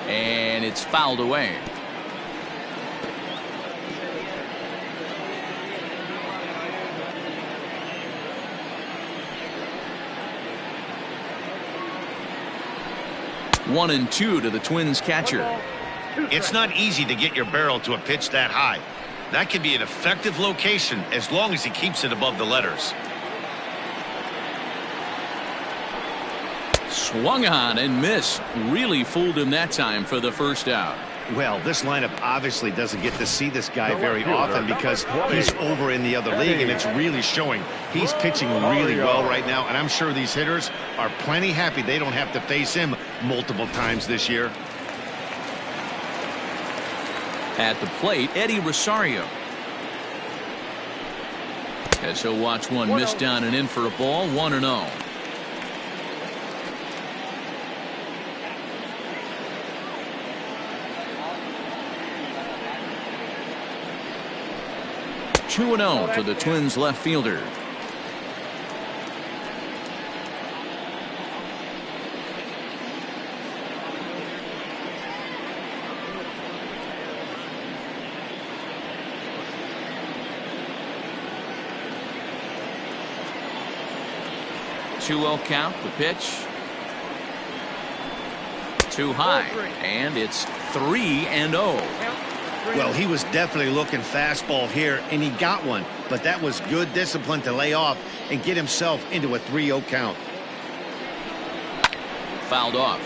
And it's fouled away. One and 2 to the Twins catcher. It's not easy to get your barrel to a pitch that high. That can be an effective location as long as he keeps it above the letters. Swung on and missed. Really fooled him that time for the first out. Well, this lineup obviously doesn't get to see this guy very often because he's over in the other league, and it's really showing. He's pitching really well right now, and I'm sure these hitters are plenty happy they don't have to face him multiple times this year. At the plate, Eddie Rosario. As he'll watch one miss down and in for a ball, 1-0. Two and 0 to the Twins left fielder. Two-0 count, the pitch. Too high, and it's 3-0. Well, he was definitely looking fastball here, and he got one. But that was good discipline to lay off and get himself into a 3-0 count. Fouled off.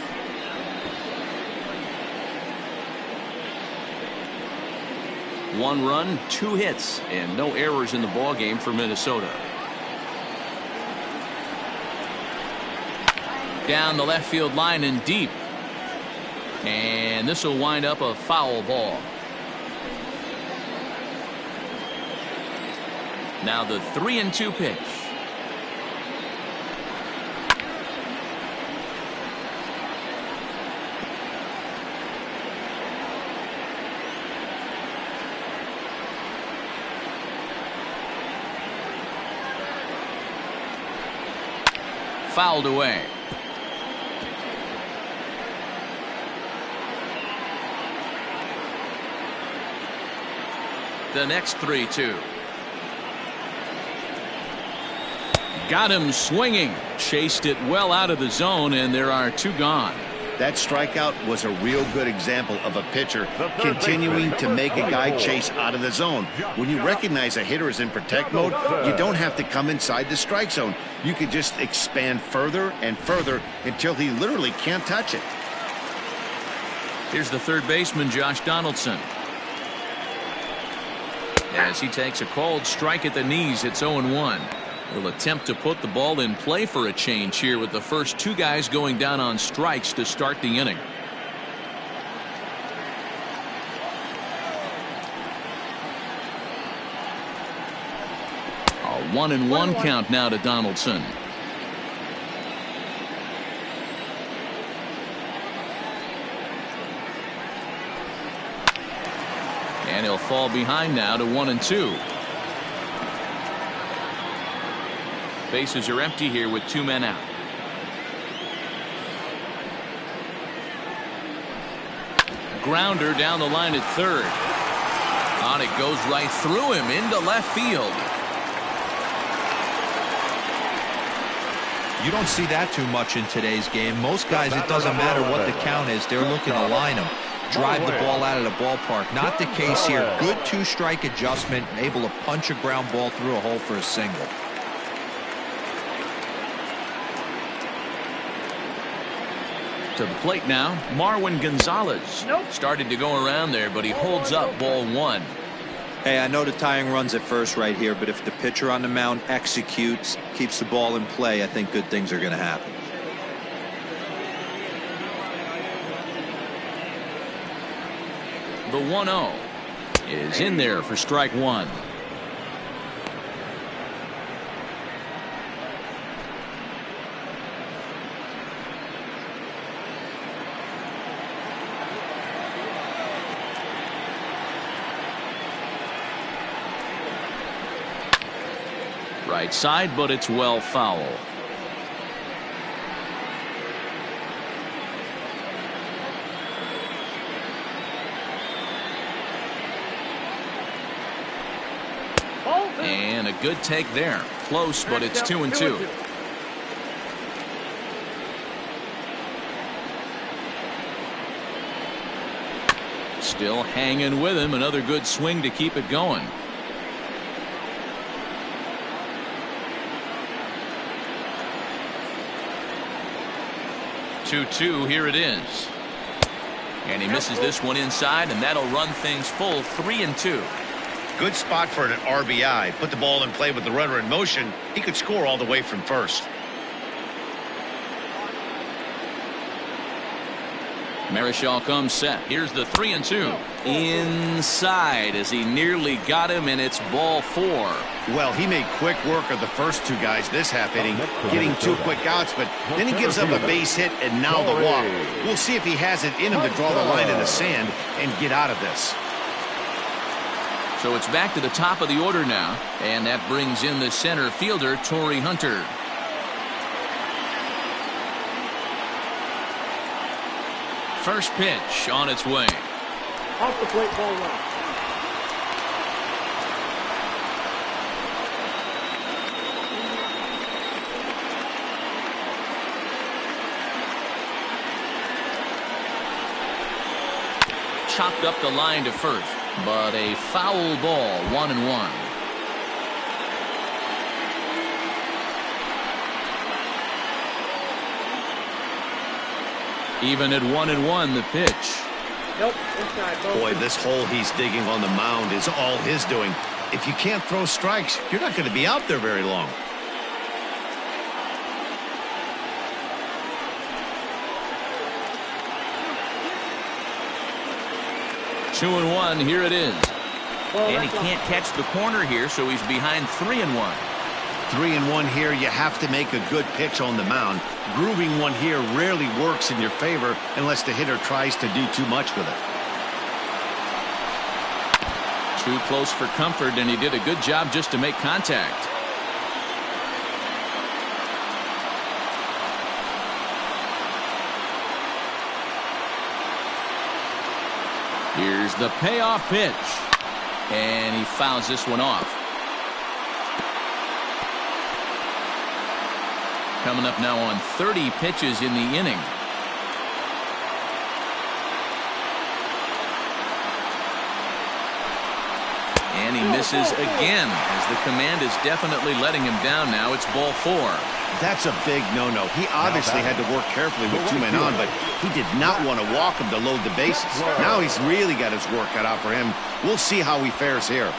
One run, 2 hits, and no errors in the ballgame for Minnesota. Down the left field line and deep. And this will wind up a foul ball. Now the 3-2 pitch. Fouled away. The next 3-2. Got him swinging. Chased it well out of the zone, and there are 2 gone. That strikeout was a real good example of a pitcher continuing to make a guy chase out of the zone. When you recognize a hitter is in protect mode, you don't have to come inside the strike zone. You can just expand further and further until he literally can't touch it. Here's the third baseman, Josh Donaldson. As he takes a called strike at the knees, it's 0-1. He'll attempt to put the ball in play for a change here with the first 2 guys going down on strikes to start the inning. A 1-1 count now to Donaldson. And he'll fall behind now to 1-2. Bases are empty here with 2 men out. Grounder down the line at third. On it goes right through him into left field. You don't see that too much in today's game. Most guys, it doesn't matter what the count is. They're looking to line them, drive the ball out of the ballpark. Not the case here. Good 2-strike adjustment, able to punch a ground ball through a hole for a single. To the plate now, Marwin Gonzalez. Started to go around there, but he holds up ball 1. Hey, I know the tying run's at first right here, but if the pitcher on the mound executes, keeps the ball in play, I think good things are going to happen. The 1-0 is in there for strike 1. Right side, but it's well foul. And a good take there. Close, but it's 2-2. Still hanging with him. Another good swing to keep it going. 2-2, here it is. And he misses this one inside, and that'll run things full 3-2. Good spot for an RBI. Put the ball in play with the runner in motion. He could score all the way from first. Marichal comes set. Here's the 3-2. Inside as he nearly got him, and it's ball 4. Well, he made quick work of the first 2 guys this half inning, getting 2 quick outs, but then he gives up a base hit and now the walk. We'll see if he has it in him to draw the line in the sand and get out of this. So it's back to the top of the order now, and that brings in the center fielder, Tory Hunter. First pitch on its way. Off the plate, ball 1. Chopped up the line to first, but a foul ball, 1-1. Even at 1-1, the pitch. Nope, inside. Boy, this hole he's digging on the mound is all his doing. If you can't throw strikes, you're not going to be out there very long. Two and 1, here it is. And he can't catch the corner here, so he's behind 3-1. 3-1 here, you have to make a good pitch on the mound. Grooving one here rarely works in your favor unless the hitter tries to do too much with it. Too close for comfort, and he did a good job just to make contact. Here's the payoff pitch, and he fouls this one off. Coming up now on 30 pitches in the inning. And he misses again as the command is definitely letting him down now. It's ball 4. That's a big no-no. He obviously had to work carefully with 2 men on, but he did not want to walk him to load the bases. Now he's really got his work cut out for him. We'll see how he fares here.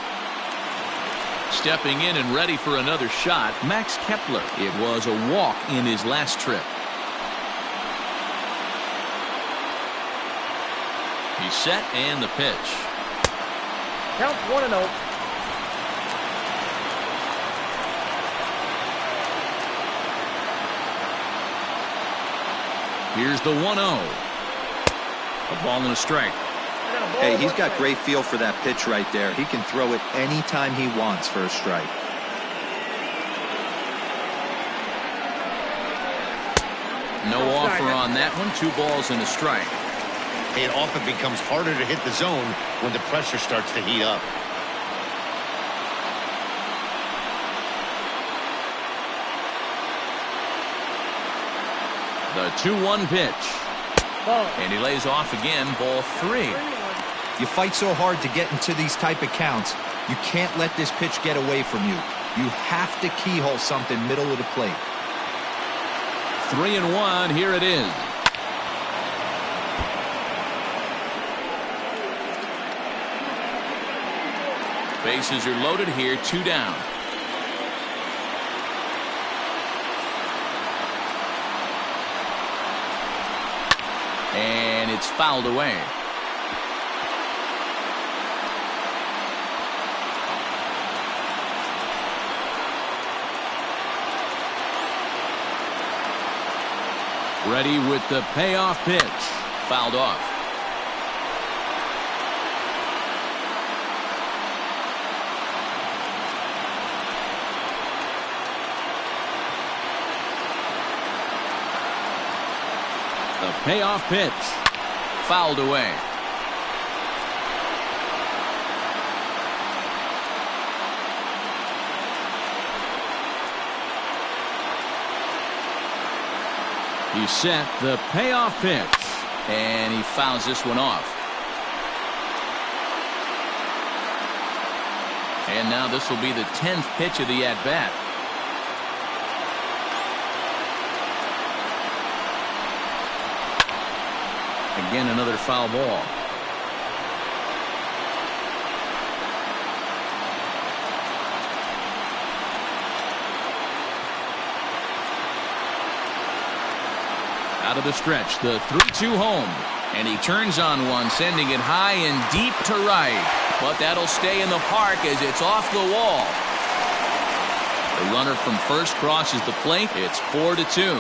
Stepping in and ready for another shot, Max Kepler. It was a walk in his last trip. He's set, and the pitch. Count 1-0. Here's the 1-0. A ball and a strike. Hey, he's got great feel for that pitch right there. He can throw it anytime he wants for a strike. No offer on that one. 2 balls and a strike. It often becomes harder to hit the zone when the pressure starts to heat up. The 2-1 pitch. And he lays off again. Ball 3. You fight so hard to get into these type of counts. You can't let this pitch get away from you. You have to keyhole something middle of the plate. 3-1. Here it is. Bases are loaded here. 2 down. And it's fouled away. Ready with the payoff pitch. Fouled off. The payoff pitch. Fouled away. He set the payoff pitch, and he fouls this one off. And now this will be the 10th pitch of the at-bat. Again, another foul ball. Out of the stretch, the 3-2 home. And he turns on one, sending it high and deep to right. But that'll stay in the park as it's off the wall. The runner from first crosses the plate. It's 4-2.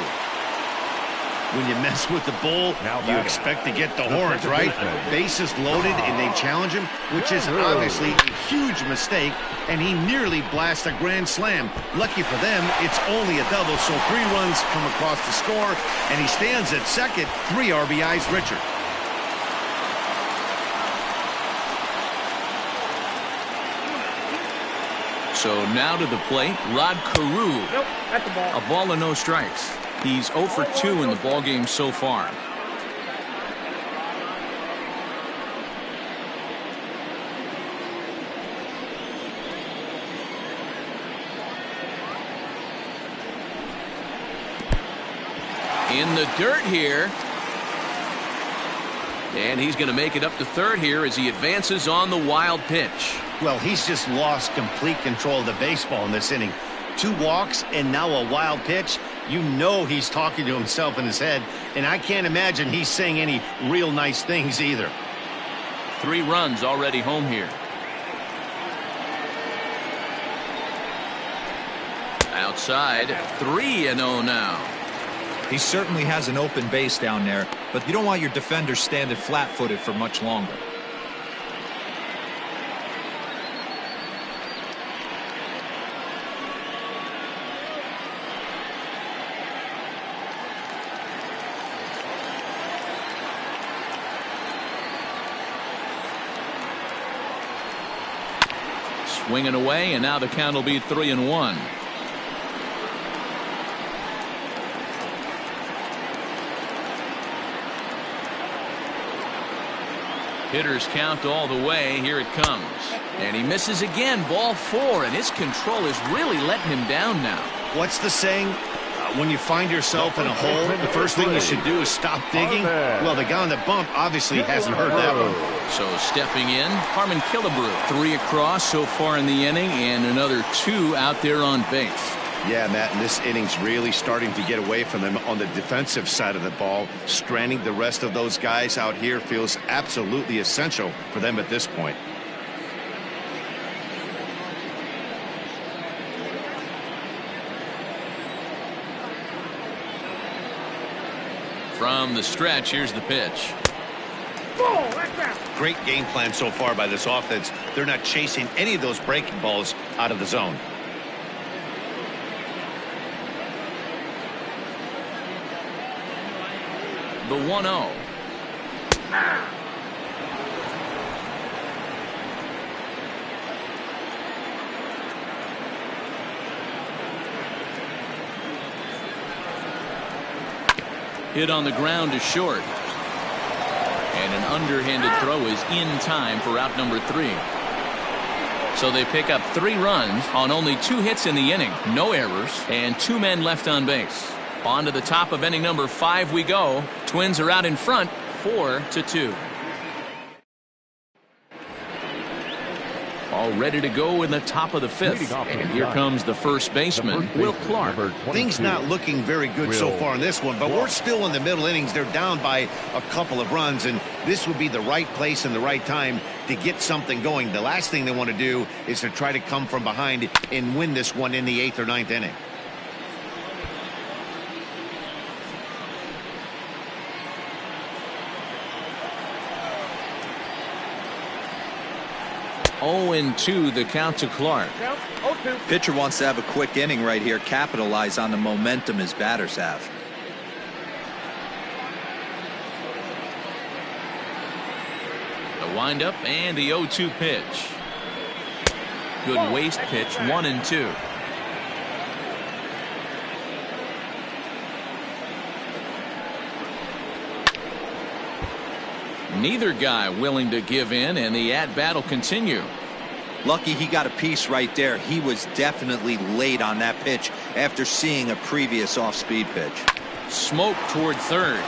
When you mess with the bull, you expect to get the horns, right? Bases loaded and they challenge him, which is obviously a huge mistake, and he nearly blasts a grand slam. Lucky for them, it's only a double, so 3 runs come across the score, and he stands at second, 3 RBIs richer. So now to the plate, Rod Carew. Nope, that's the ball. A ball and no strikes. He's 0 for 2 in the ballgame so far. In the dirt here. And he's going to make it up to third here as he advances on the wild pitch. Well, he's just lost complete control of the baseball in this inning. 2 walks and now a wild pitch. You know he's talking to himself in his head, and I can't imagine he's saying any real nice things either. 3 runs already home here. Outside, 3-0 now. He certainly has an open base down there, but you don't want your defenders standing flat-footed for much longer. Swinging away, and now the count will be 3-1. Hitters count all the way. Here it comes. And he misses again. Ball 4, and his control is really letting him down now. What's the saying? When you find yourself in a hole, the first thing you should do is stop digging. Well, the guy on the bump obviously hasn't heard that one. So stepping in, Carmen Killebrew. 3 across so far in the inning, and another 2 out there on base. Yeah, Matt, and this inning's really starting to get away from them on the defensive side of the ball. Stranding the rest of those guys out here feels absolutely essential for them at this point. From the stretch, here's the pitch. Ball, that's out. Great game plan so far by this offense. They're not chasing any of those breaking balls out of the zone. The 1-0. Hit on the ground is short. And an underhanded throw is in time for out number 3. So they pick up 3 runs on only 2 hits in the inning. No errors and 2 men left on base. On to the top of inning number 5 we go. Twins are out in front 4-2. All ready to go in the top of the 5th. And here comes the first baseman, Will Clark. Things not looking very good so far in this one, but we're still in the middle innings. They're down by a couple of runs, and this would be the right place and the right time to get something going. The last thing they want to do is to try to come from behind and win this one in the 8th or 9th inning. Oh, 0-2 the count to Clark. Count 0-2. Pitcher wants to have a quick inning right here, capitalize on the momentum his batters have. The windup and the 0-2 pitch. Good waste pitch, 1-2. Neither guy willing to give in, and the at-bat will continue. Lucky he got a piece right there. He was definitely late on that pitch after seeing a previous off-speed pitch. Smoke toward third.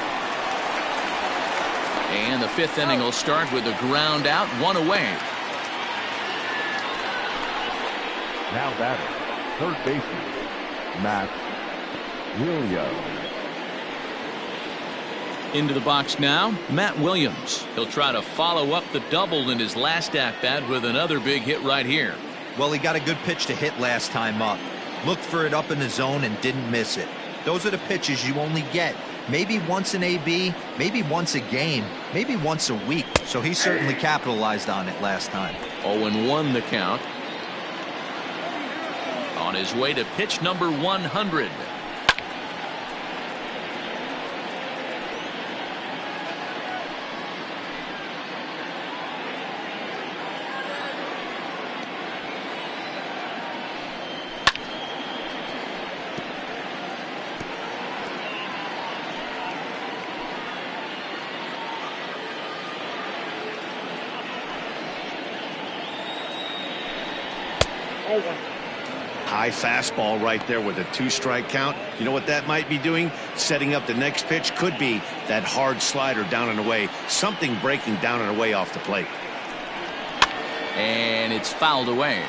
And the 5th inning will start with a ground out, 1 away. Now batting, third baseman, Max Kepler. Into the box now, Matt Williams. He'll try to follow up the double in his last at-bat with another big hit right here. Well, he got a good pitch to hit last time up. Looked for it up in the zone and didn't miss it. Those are the pitches you only get maybe once in AB, maybe once a game, maybe once a week. So he certainly capitalized on it last time. 0-1 the count. On his way to pitch number 100. High fastball right there with a 2-strike count. You know what that might be doing? Setting up the next pitch. Could be that hard slider down and away. Something breaking down and away off the plate. And it's fouled away.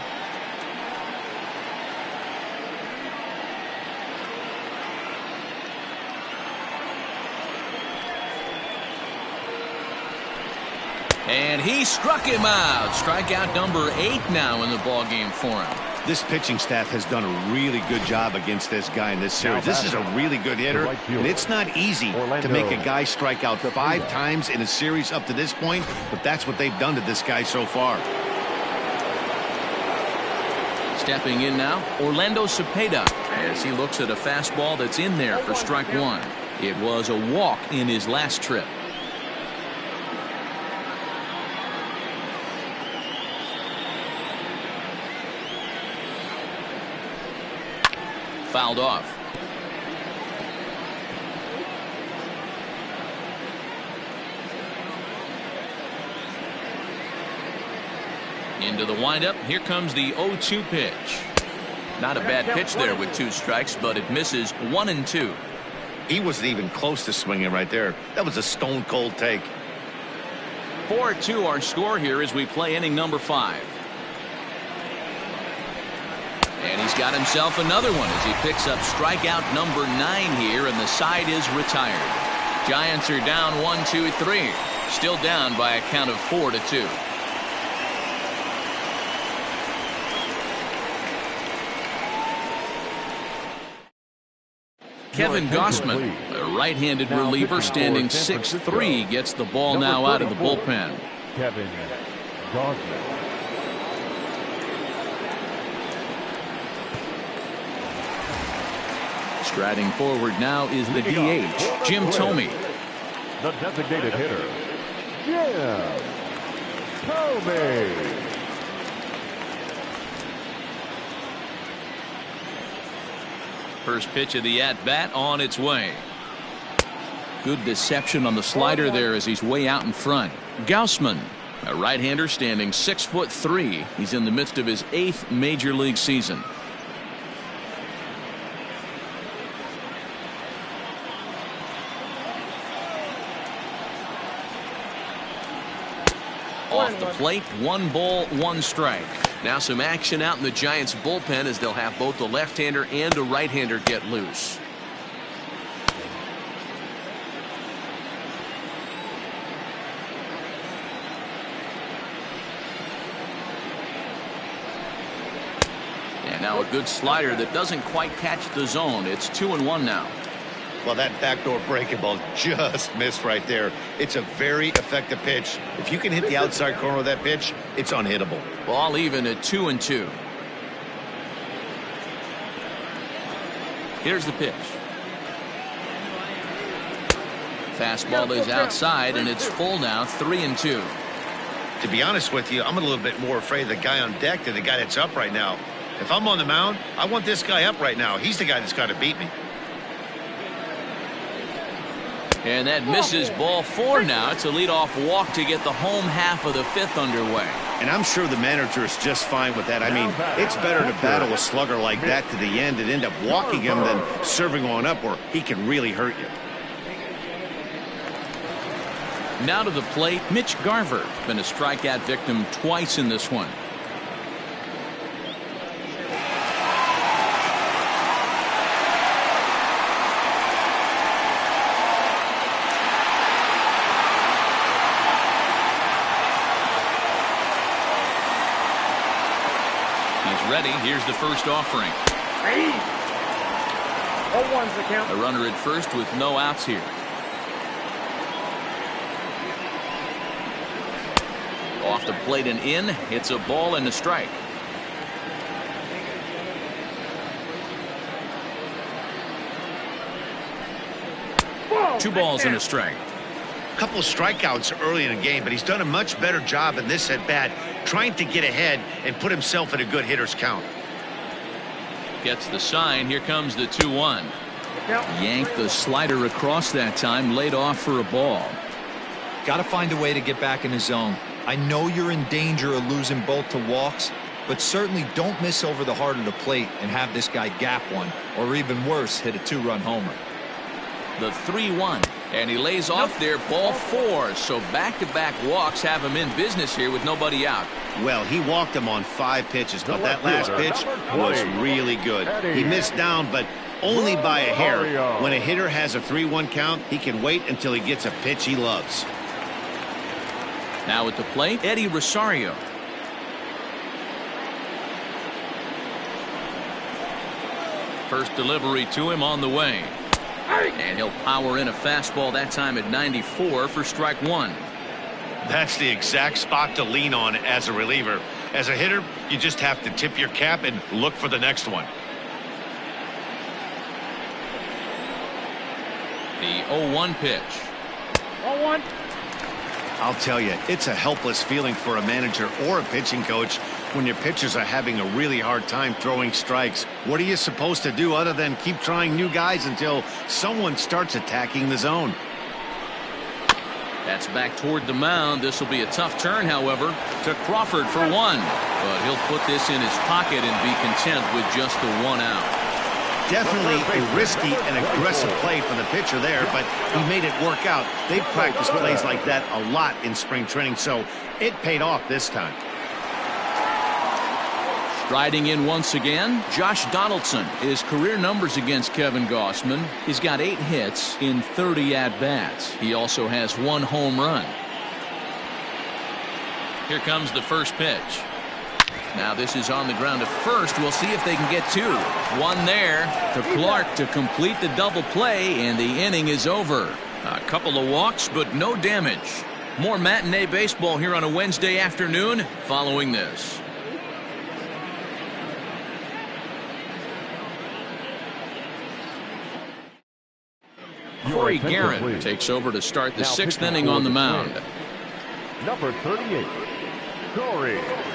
And he struck him out. Strikeout number 8 now in the ballgame for him. This pitching staff has done a really good job against this guy in this series. This is a really good hitter, and it's not easy to make a guy strike out 5 times in a series up to this point, but that's what they've done to this guy so far. Stepping in now, Orlando Cepeda, as he looks at a fastball that's in there for strike 1. It was a walk in his last trip. Fouled off. Into the windup. Here comes the 0-2 pitch. Not a bad pitch there with 2 strikes, but it misses 1-2. He wasn't even close to swinging right there. That was a stone cold take. 4-2 our score here as we play inning number 5. And he's got himself another one as he picks up strikeout number 9 here, and the side is retired. Giants are down 1-2-3. Still down by a count of 4-2. Kevin Gausman, a right-handed reliever standing 6'3", gets the ball now out of the bullpen. Kevin Gausman. Striding forward now is the DH, Jim Thome. The designated hitter, Jim Thome. First pitch of the at-bat on its way. Good deception on the slider there as he's way out in front. Gausman, a right-hander standing 6'3". He's in the midst of his 8th major league season. Off the plate, 1 ball, 1 strike. Now some action out in the Giants bullpen as they'll have both a left-hander and a right-hander get loose. And now a good slider that doesn't quite catch the zone. It's 2-1 now. Well, that backdoor breaking ball just missed right there. It's a very effective pitch. If you can hit the outside corner of that pitch, it's unhittable. Ball even at 2-2. Here's the pitch. Fastball is outside, and it's full now, 3-2. To be honest with you, I'm a little bit more afraid of the guy on deck than the guy that's up right now. If I'm on the mound, I want this guy up right now. He's the guy that's got to beat me. And that misses, ball 4 now. It's a leadoff walk to get the home half of the 5th underway. And I'm sure the manager is just fine with that. I mean, it's better to battle a slugger like that to the end and end up walking him than serving on up where he can really hurt you. Now to the plate, Mitch Garver. Been a strikeout victim twice in this one. Ready. Here's the first offering. 0-1's the count. A runner at first with no outs here. Off the plate and in. It's a ball and a strike. Whoa, 2 balls and a strike. Couple of strikeouts early in the game, but he's done a much better job in this at bat trying to get ahead and put himself in a good hitter's count. Gets the sign. Here comes the 2-1. Yanked the slider across that time, laid off for a ball. Got to find a way to get back in the zone. I know you're in danger of losing both to walks, but certainly don't miss over the heart of the plate and have this guy gap one, or even worse, hit a 2-run homer. The 3-1, and he lays off there, ball 4. So back-to-back walks have him in business here with nobody out. Well, he walked him on 5 pitches, but that last pitch was really good. He missed down, but only by a hair. When a hitter has a 3-1 count, he can wait until he gets a pitch he loves. Now at the plate, Eddie Rosario. First delivery to him on the way. And he'll power in a fastball that time at 94 for strike 1. That's the exact spot to lean on as a reliever. As a hitter, you just have to tip your cap and look for the next one. The 0-1 pitch. 0-1. I'll tell you, it's a helpless feeling for a manager or a pitching coach when your pitchers are having a really hard time throwing strikes. What are you supposed to do other than keep trying new guys until someone starts attacking the zone? That's back toward the mound. This will be a tough turn, however, to Crawford for 1. But he'll put this in his pocket and be content with just the 1 out. Definitely a risky and aggressive play for the pitcher there, but he made it work out. They've practiced plays like that a lot in spring training, so it paid off this time. Striding in once again, Josh Donaldson. His career numbers against Kevin Gausman. He's got 8 hits in 30 at-bats. He also has 1 home run. Here comes the first pitch. Now this is on the ground to first. We'll see if they can get two. One there to Clark to complete the double play, and the inning is over. A couple of walks, but no damage. More matinee baseball here on a Wednesday afternoon following this. Corey Guerin takes over to start the sixth inning on the mound. Number 38, Tory Hunter.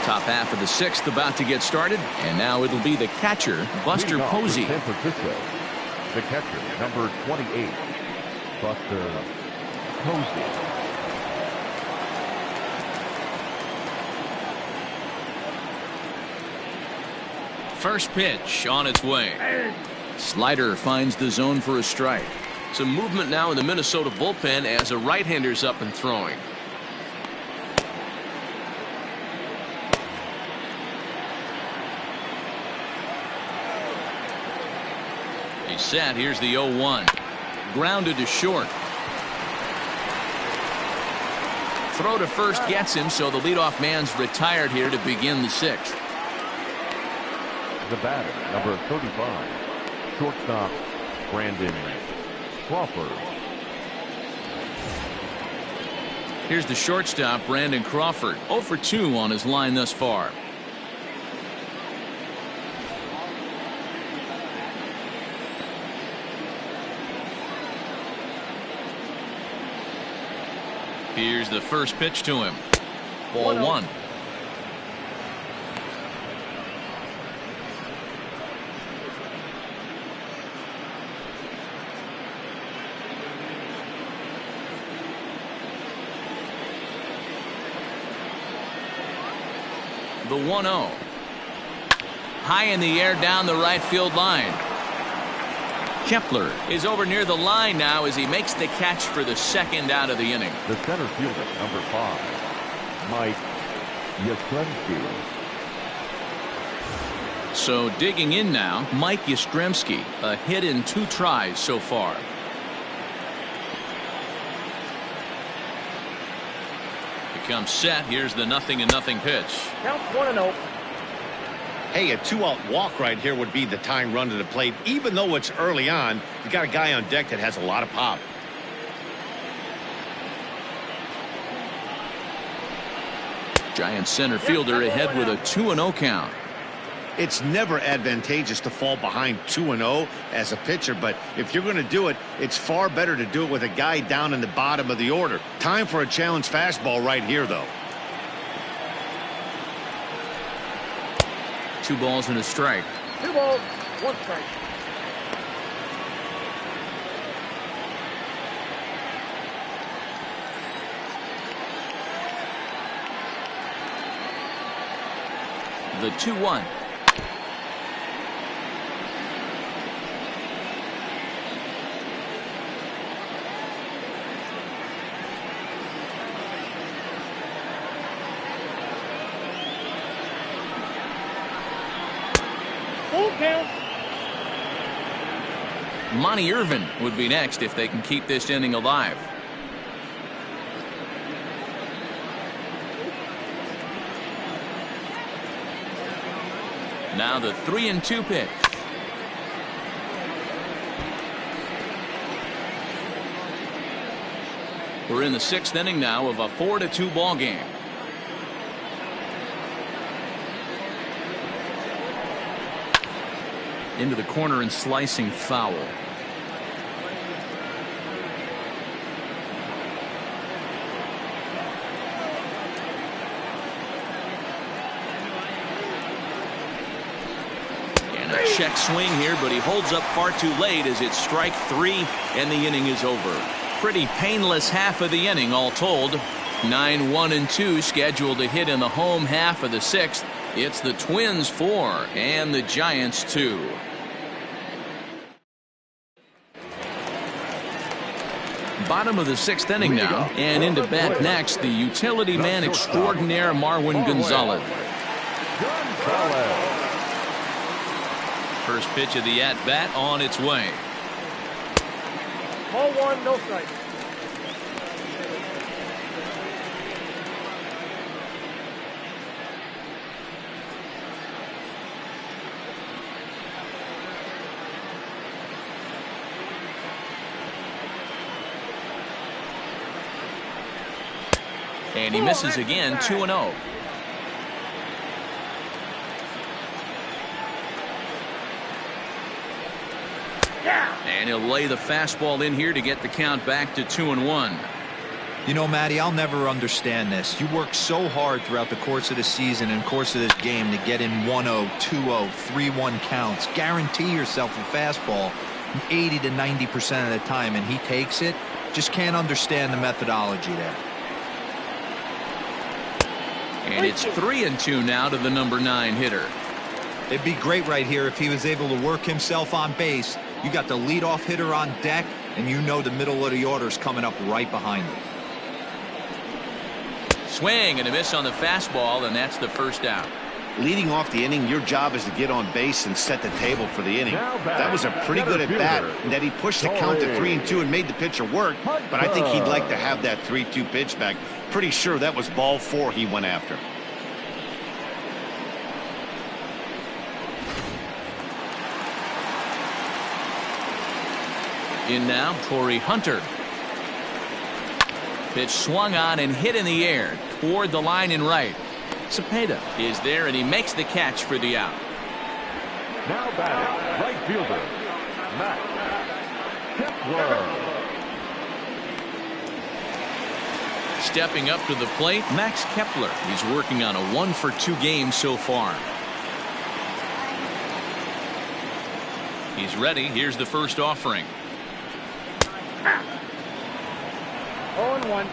Top half of the sixth about to get started, and now it'll be the catcher, Buster Posey. San Francisco, the catcher, number 28, Buster Posey. First pitch on its way. Slider finds the zone for a strike. Some movement now in the Minnesota bullpen as a right-hander's up and throwing. He's set. Here's the 0-1. Grounded to short. Throw to first gets him, so the leadoff man's retired here to begin the sixth. The batter, number 35, shortstop, Crawford. Here's the shortstop, Brandon Crawford, 0 for 2 on his line thus far. Here's the first pitch to him. Ball 1. The 1-0. High in the air down the right field line. Kepler is over near the line now as he makes the catch for the second out of the inning. The center fielder, number 5, Mike Yastrzemski. So digging in now, Mike Yastrzemski, a hit in 2 tries so far. Becomes set. Here's the 0-0 pitch. Count 1-0. Hey, a 2-out walk right here would be the tying run to the plate. Even though it's early on, you got a guy on deck that has a lot of pop. Giant center fielder ahead with a 2-0 count. It's never advantageous to fall behind 2-0 as a pitcher, but if you're going to do it, it's far better to do it with a guy down in the bottom of the order. Time for a challenge fastball right here, though. 2 balls and a strike. 2 balls, 1 strike. The 2-1. Full count. Monty Irvin would be next if they can keep this inning alive. Now the 3-2 pitch. We're in the 6th inning now of a 4-2 ball game. Into the corner and slicing foul. Check swing here, but he holds up far too late as it's strike 3 and the inning is over. Pretty painless half of the inning all told. 9-1-2 scheduled to hit in the home half of the 6th. It's the Twins 4 and the Giants 2. Bottom of the 6th inning now, and into bat next the utility man extraordinaire Marwin Gonzalez. First pitch of the at-bat on its way. Ball 1, no strike. And he misses again, 2-0. And he'll lay the fastball in here to get the count back to 2-1. You know, Matty, I'll never understand this. You work so hard throughout the course of the season and course of this game to get in 1-0, 2-0, 3-1 counts. Guarantee yourself a fastball 80 to 90% of the time, and he takes it. Just can't understand the methodology there. And it's 3-2 now to the number 9 hitter. It'd be great right here if he was able to work himself on base. You got the leadoff hitter on deck, and you know the middle of the order is coming up right behind him. Swing and a miss on the fastball, and that's the first out. Leading off the inning, your job is to get on base and set the table for the inning. That was a pretty good at bat, and that he pushed the count to 3-2 and made the pitcher work. But I think he'd like to have that 3-2 pitch back. Pretty sure that was ball 4 he went after. In now, Tory Hunter. Pitch swung on and hit in the air toward the line and right. Cepeda is there, and he makes the catch for the out. Now batting, right fielder, Max Kepler. Stepping up to the plate, Max Kepler. He's working on a 1-for-2 game so far. He's ready. Here's the first offering. 0-1.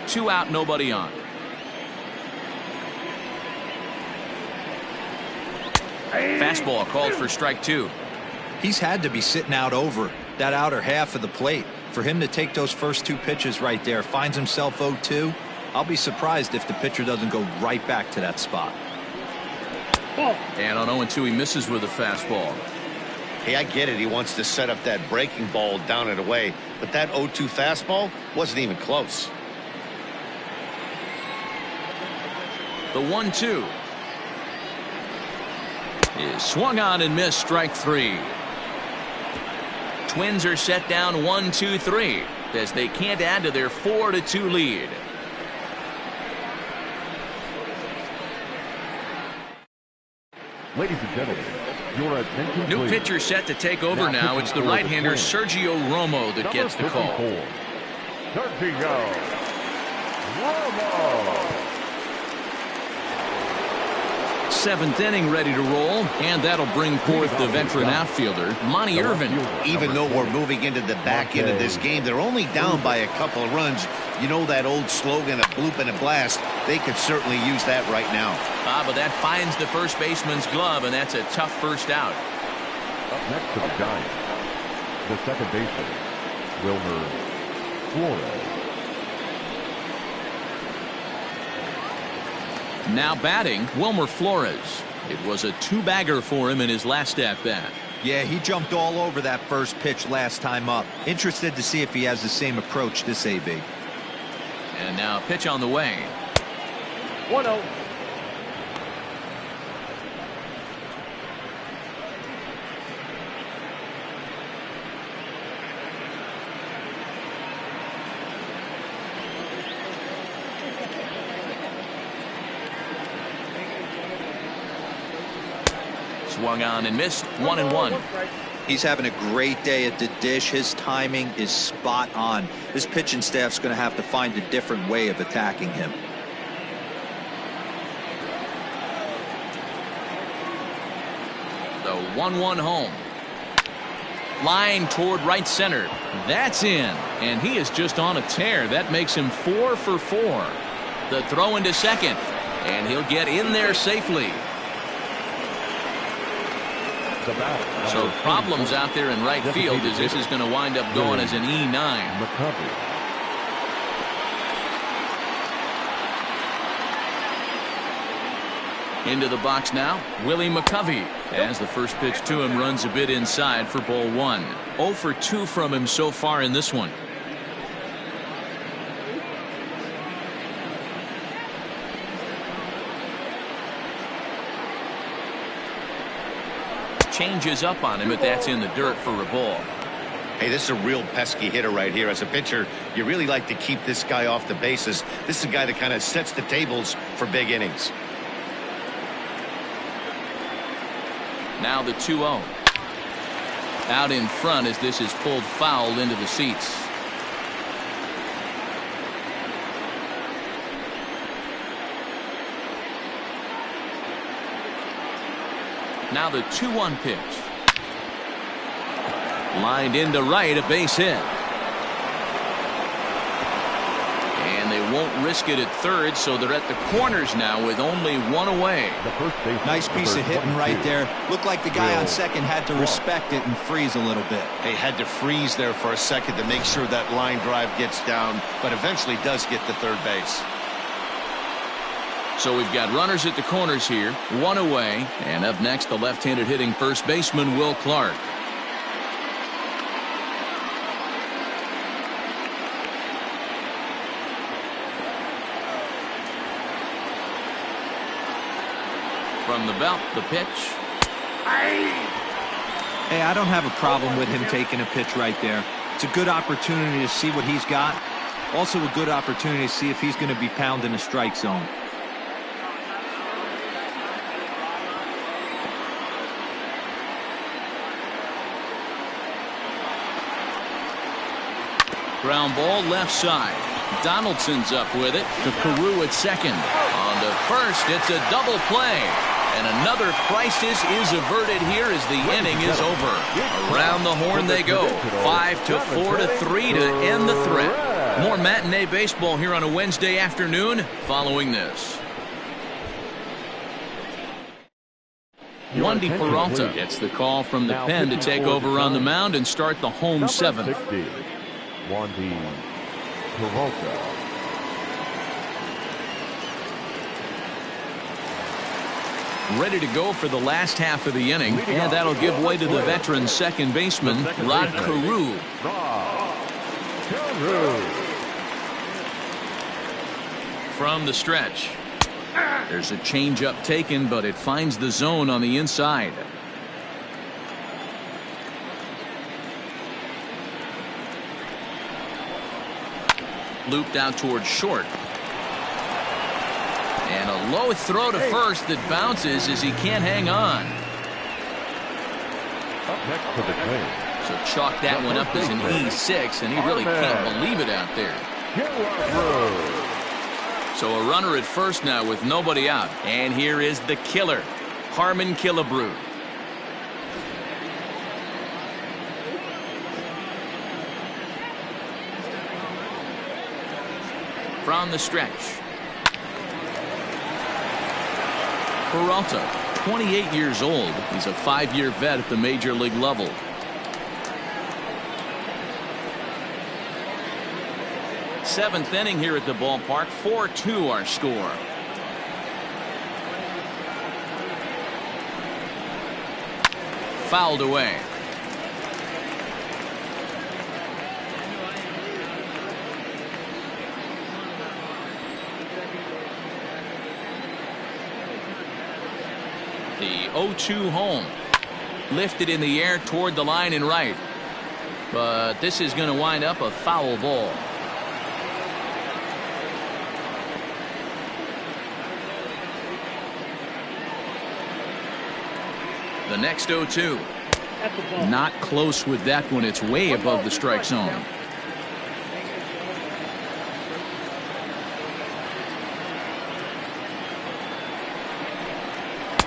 Two out, nobody on. Fastball called for strike 2. He's had to be sitting out over that outer half of the plate. For him to take those first 2 pitches right there, finds himself 0-2. I'll be surprised if the pitcher doesn't go right back to that spot. And on 0-2, he misses with a fastball. Hey, I get it. He wants to set up that breaking ball down and away, but that 0-2 fastball wasn't even close. The 1-2 is swung on and missed, strike 3. Twins are set down 1-2-3 as they can't add to their 4-2 lead. Ladies and gentlemen, your attention New please. pitcher set to take over now. It's the right-hander Sergio Romo that gets the call. Sergio Romo. 7th inning ready to roll, and that'll bring forth the veteran outfielder Monty Irvin. Even though we're moving into the back end of this game, they're only down by a couple of runs. You know that old slogan, a bloop and a blast. They could certainly use that right now. But that finds the first baseman's glove, and that's a tough first out. Up next to the Giants, the second baseman, Wilmer Flores. Now batting, Wilmer Flores. It was a 2-bagger for him in his last at-bat. Yeah, he jumped all over that first pitch last time up. Interested to see if he has the same approach this AB. And now a pitch on the way. 1-0. Swung on and missed, 1-1. He's having a great day at the dish. His timing is spot on. This pitching staff's going to have to find a different way of attacking him. The 1-1 home. Line toward right center. That's in, and he is just on a tear. That makes him 4 for 4. The throw into second, and he'll get in there safely. So problems out there in right field as this is going to wind up going as an E9. McCovey. Into the box now, Willie Mccovey, as the first pitch to him runs a bit inside for ball 1. 0 for 2 from him so far in this one. changes up on him, but that's in the dirt for a ball. Hey, this is a real pesky hitter right here. As a pitcher, you really like to keep this guy off the bases. This is a guy that kind of sets the tables for big innings. Now the 2-0. Out in front as this is pulled foul into the seats. Now the 2-1 pitch. Lined into right, a base hit. And they won't risk it at third, so they're at the corners now with only one away. Nice piece of hitting right there. Looked like the guy on second had to respect it and freeze a little bit. They had to freeze there for a second to make sure that line drive gets down, but eventually does get to third base. So we've got runners at the corners here, one away, and up next the left-handed hitting first baseman Will Clark. From the belt, the pitch. Hey, I don't have a problem with him taking a pitch right there. It's a good opportunity to see what he's got. Also a good opportunity to see if he's going to be pounding a strike zone. Ground ball left side. Donaldson's up with it to Carew at second. On to first, it's a double play. And another crisis is averted here as the inning is over. Around the horn they go. 5-4-3 to end the threat. More matinee baseball here on a Wednesday afternoon following this. Wandy Peralta gets the call from the pen to take over on the mound and start the home seventh. Wandy Peralta. Ready to go for the last half of the inning, and that'll give way to the veteran second baseman, Rod Carew. From the stretch. There's a changeup taken, but it finds the zone on the inside. Looped out towards short. And a low throw to first that bounces as he can't hang on. Up next to the plate. So chalk that one up as an E6, and he really can't believe it out there. So a runner at first now with nobody out. And here is the killer, Carmen Killebrew. From the stretch. Peralta, 28 years old. He's a 5-year vet at the major league level. Seventh inning here at the ballpark. 4-2 our score. Fouled away. The 0-2 home. Lifted in the air toward the line and right. But this is going to wind up a foul ball. The next 0-2. Not close with that one. It's way above the strike zone.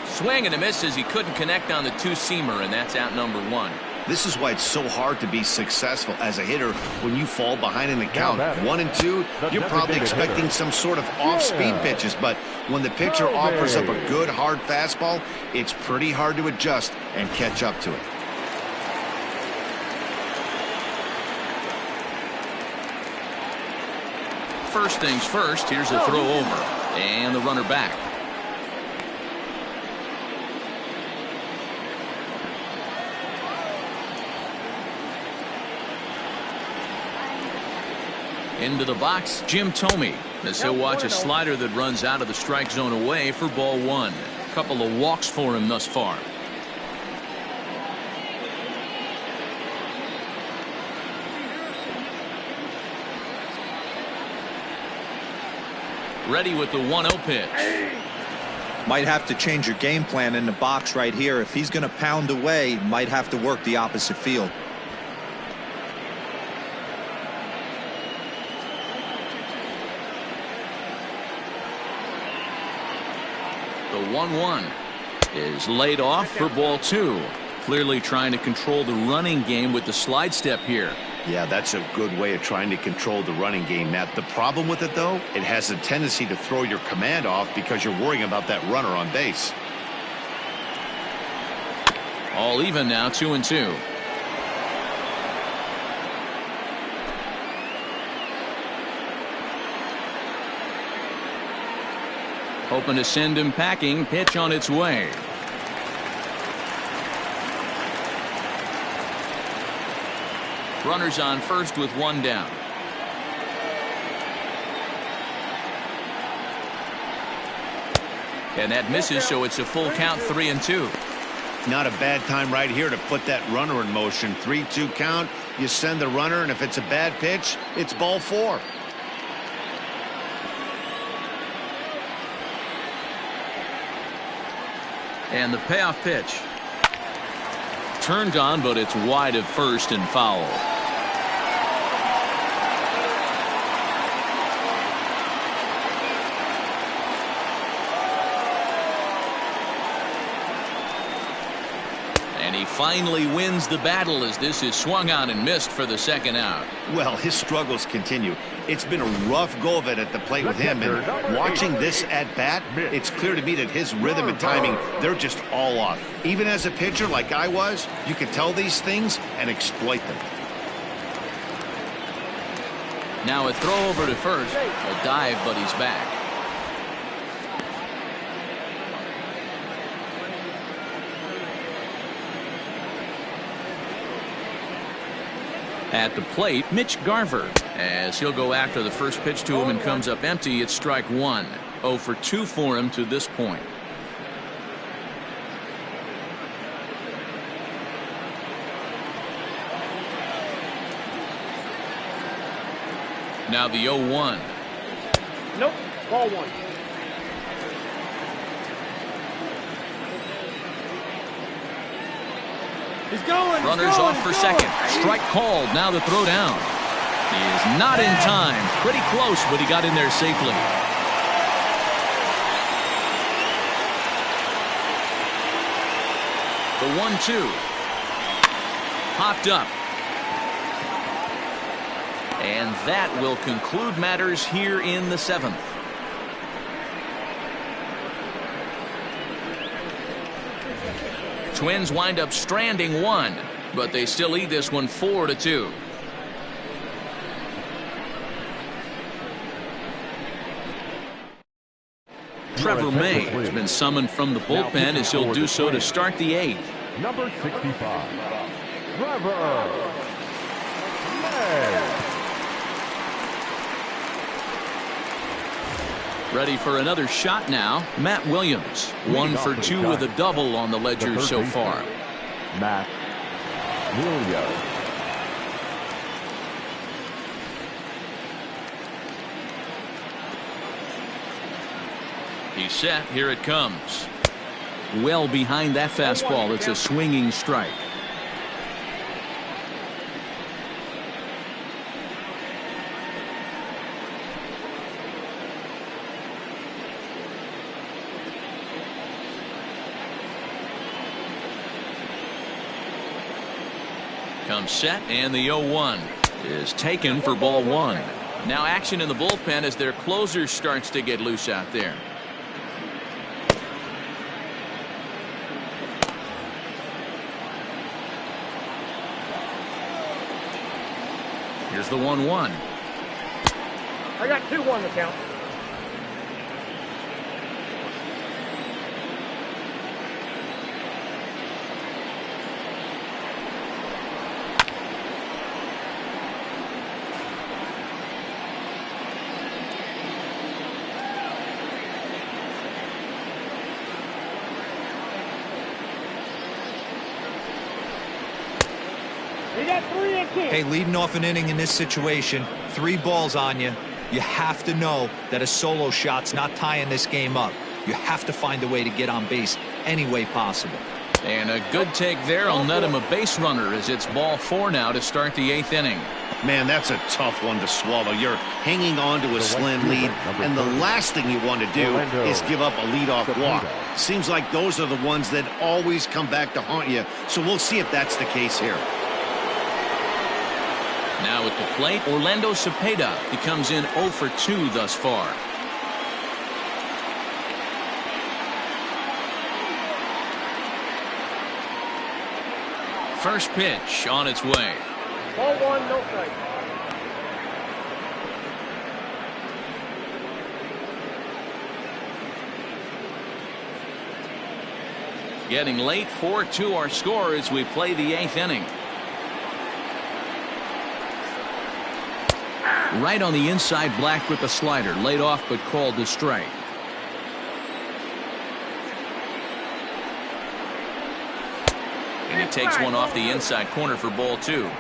Swing and a miss as he couldn't connect on the two-seamer, and that's out number one. This is why it's so hard to be successful as a hitter when you fall behind in the count. 1 and 2, you're probably expecting some sort of off-speed pitches, but when the pitcher offers up a good hard fastball, it's pretty hard to adjust and catch up to it. First things first, here's a throw over, and the runner back. Into the box, Jim Thome, as he'll watch a slider that runs out of the strike zone away for ball one. A couple of walks for him thus far. Ready with the 1-0 pitch. Might have to change your game plan in the box right here. If he's going to pound away, might have to work the opposite field. The 1-1 is laid off for ball 2. Clearly trying to control the running game with the slide step here. Yeah, that's a good way of trying to control the running game, Matt. The problem with it, though, it has a tendency to throw your command off because you're worrying about that runner on base. All even now, 2-2. Hoping to send him packing. Pitch on its way. Runners on first with 1 down. And that misses, so it's a full count, 3-2. Not a bad time right here to put that runner in motion. 3-2 count. You send the runner, and if it's a bad pitch, it's ball 4. And the payoff pitch. Turned on, but it's wide of first and foul. And he finally wins the battle as this is swung on and missed for the 2nd out. Well, his struggles continue. It's been a rough go of it at the plate with him, and watching this at bat, it's clear to me that his rhythm and timing, they're just all off. Even as a pitcher like I was, you can tell these things and exploit them. Now a throw over to first, a dive, but he's back. At the plate, Mitch Garver, as he'll go after the first pitch to him and comes up empty. It's strike 1. 0 for 2 for him to this point. Now the 0-1. Nope. Ball 1. He's going. Runners off for second. Strike called. Now the throw down. He is not in time. Pretty close, but he got in there safely. The 1-2. Popped up. And that will conclude matters here in the 7th. Twins wind up stranding 1, but they still lead this one 4-2. Trevor May has been summoned from the bullpen as he'll do so to start the 8th. Number 65, Trevor May. Ready for another shot now. Matt Williams, 1 for 2 with a double on the ledger so far. Matt Williams. He's set. Here it comes. Well behind that fastball. It's a swinging strike. Comes set, and the 0-1 is taken for ball 1. Now action in the bullpen as their closer starts to get loose out there. Here's the 1-1. I got 2-1 to count. Hey, leading off an inning in this situation, 3 balls on you. You have to know that a solo shot's not tying this game up. You have to find a way to get on base any way possible. And a good take there will net him a base runner as it's ball 4 now to start the 8th inning. Man, that's a tough one to swallow. You're hanging on to a slim lead, and the last thing you want to do is give up a leadoff walk. Seems like those are the ones that always come back to haunt you, so we'll see if that's the case here. Now at the plate, Orlando Cepeda. He comes in 0 for 2 thus far. First pitch on its way. Ball 1, no strike. Getting late, 4-2 our score as we play the 8th inning. Right on the inside, Black with the slider, laid off but called to strike. And he takes one off the inside corner for ball 2.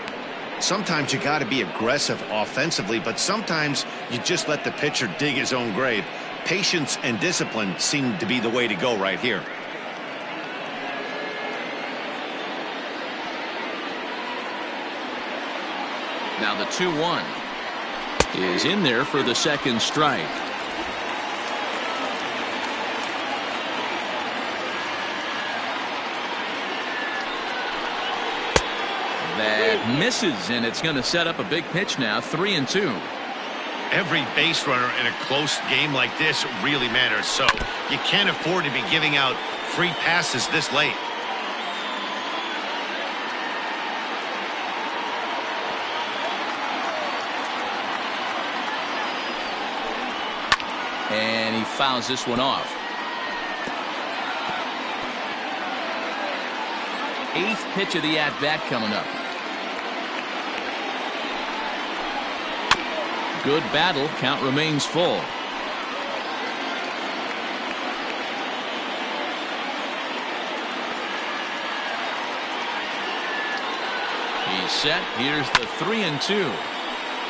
Sometimes you got to be aggressive offensively, but sometimes you just let the pitcher dig his own grave. Patience and discipline seem to be the way to go right here. Now the 2-1 is in there for the second strike. That misses, and it's going to set up a big pitch now. 3-2. Every base runner in a close game like this really matters, so you can't afford to be giving out free passes this late. And he fouls this one off. 8th pitch of the at-bat coming up. Good battle. Count remains full. He's set. Here's the 3-2.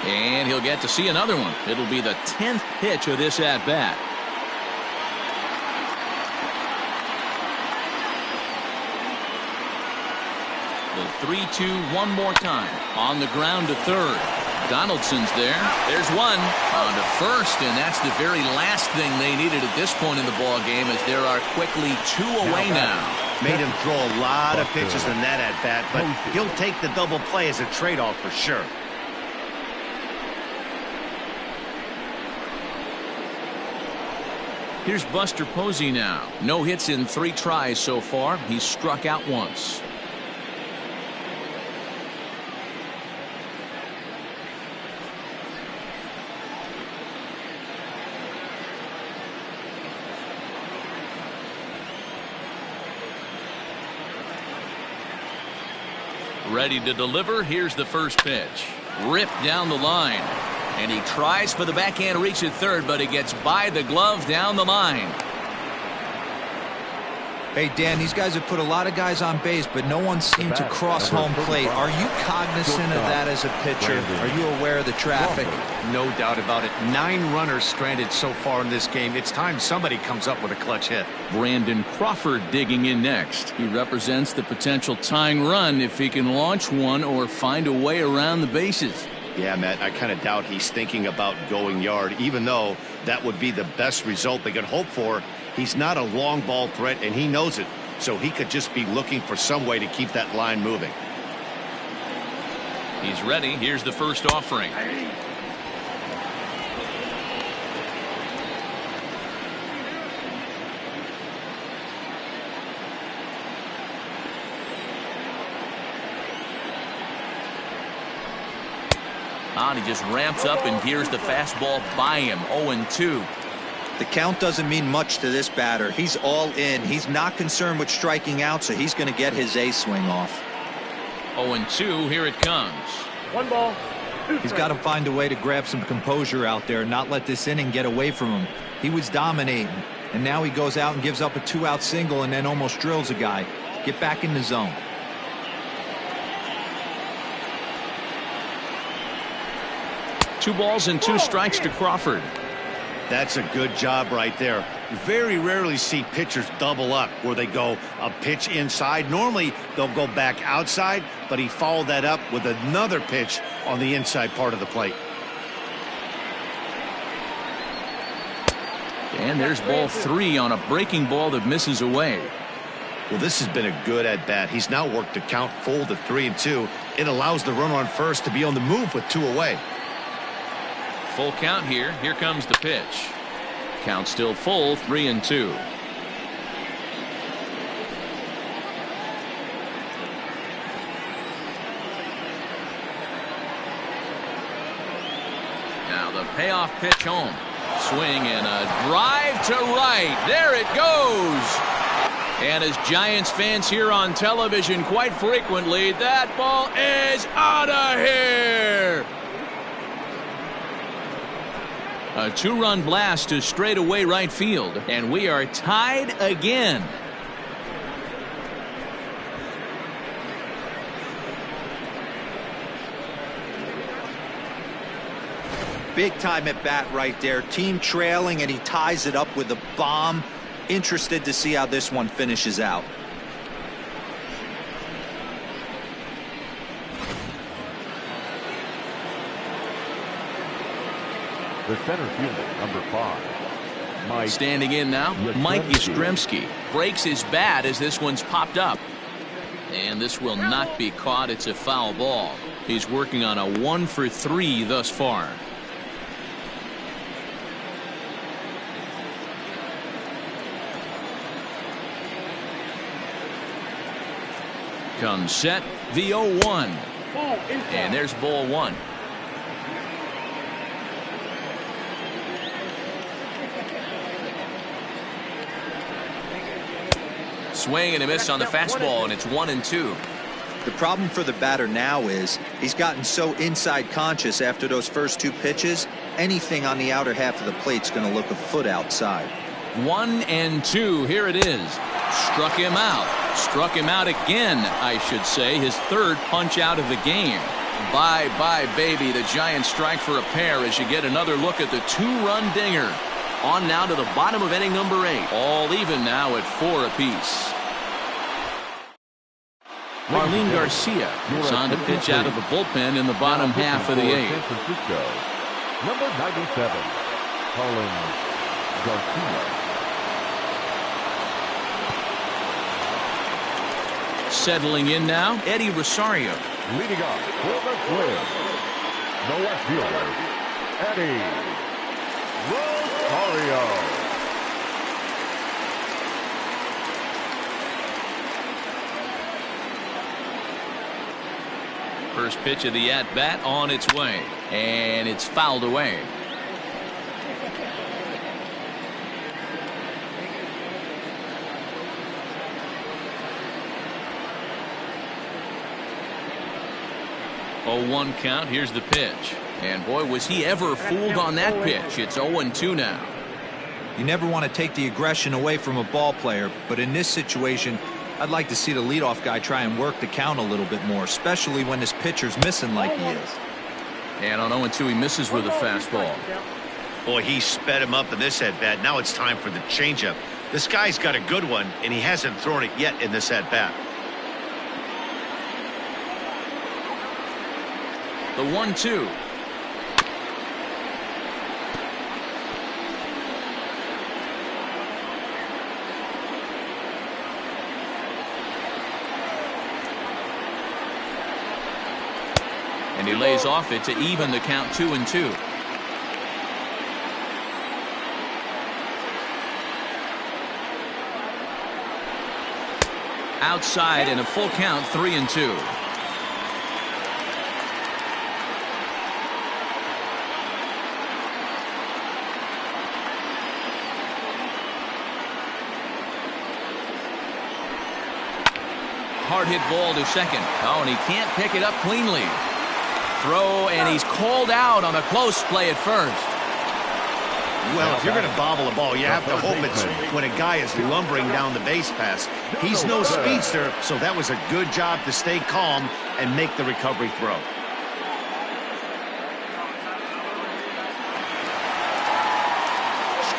And he'll get to see another one. It'll be the 10th pitch of this at-bat. The 3-2 one more time. On the ground to third. Donaldson's there. There's one on to first, and that's the very last thing they needed at this point in the ball game, as there are quickly 2 away now. Made him throw a lot of pitches in that at bat, but he'll take the double play as a trade-off for sure. Here's Buster Posey now. No hits in 3 tries so far. He's struck out once. Ready to deliver. Here's the first pitch. Ripped down the line. And he tries for the backhand reach at third, but he gets by the glove down the line. Hey, Dan, these guys have put a lot of guys on base, but no one seemed to cross home plate. Are you cognizant of that as a pitcher? Are you aware of the traffic? No doubt about it. 9 runners stranded so far in this game. It's time somebody comes up with a clutch hit. Brandon Crawford digging in next. He represents the potential tying run if he can launch one or find a way around the bases. Yeah, Matt, I kind of doubt he's thinking about going yard, even though that would be the best result they could hope for. He's not a long ball threat, and he knows it, so he could just be looking for some way to keep that line moving. He's ready. Here's the first offering. He just ramps up and gears the fastball by him. 0-2. The count doesn't mean much to this batter. He's all in. He's not concerned with striking out, so he's going to get his A swing off. 0-2. Here it comes. 1 ball. 2 He's got to find a way to grab some composure out there and not let this inning get away from him. He was dominating, and now he goes out and gives up a 2-out single and then almost drills a guy. Get back in the zone. 2 balls and 2 strikes to Crawford. That's a good job right there. You very rarely see pitchers double up where they go a pitch inside. Normally they'll go back outside, but he followed that up with another pitch on the inside part of the plate. And there's ball 3 on a breaking ball that misses away. Well, this has been a good at bat. He's now worked the count full to 3-2. It allows the runner on first to be on the move with 2 away. Full count here. Here comes the pitch. Count still full, 3-2. Now the payoff pitch home. Swing and a drive to right. There it goes. And as Giants fans hear on television quite frequently, that ball is out of here. A 2-run blast to straightaway right field, and we are tied again. Big time at bat right there. Team trailing, and he ties it up with a bomb. Interested to see how this one finishes out. The center fielder, number 5, Mike. Standing in now, Mike Yastrzemski breaks his bat as this one's popped up. And this will not be caught. It's a foul ball. He's working on a 1 for 3 thus far. Comes set, the 0-1. And there's ball 1. Swing and a miss on the fastball, and it's 1-2. The problem for the batter now is he's gotten so inside conscious after those first 2 pitches. Anything on the outer half of the plate's going to look a foot outside. 1-2. Here it is. Struck him out. Struck him out again, I should say. His 3rd punch out of the game. Bye-bye, baby. The Giants strike for a pair as you get another look at the 2-run dinger. On now to the bottom of inning number 8. All even now at 4 apiece. Marlene Garcia is on to pitch out of the bullpen in the bottom half of the 8th. San Francisco, number 97, Marlene Garcia. Settling in now, Eddie Rosario. Leading off for the Twins, the left fielder, Eddie Rosario. First pitch of the at-bat on its way, and it's fouled away. Oh, 1 count. Here's the pitch. And boy, was he ever fooled on that pitch. It's 0-2 now. You never want to take the aggression away from a ball player, but in this situation, I'd like to see the leadoff guy try and work the count a little bit more, especially when this pitcher's missing like he is. And on 0-2, he misses with a fastball. Boy, he sped him up in this at-bat. Now it's time for the changeup. This guy's got a good one, and he hasn't thrown it yet in this at-bat. The 1-2. And he lays off it to even the count 2-2. Outside and a full count 3-2. Hard hit ball to second. Oh, and he can't pick it up cleanly. Throw, and he's called out on a close play at first. Well, if you're going to bobble a ball, you have to hope it's when a guy is lumbering down the base pass. He's no speedster, so that was a good job to stay calm and make the recovery throw.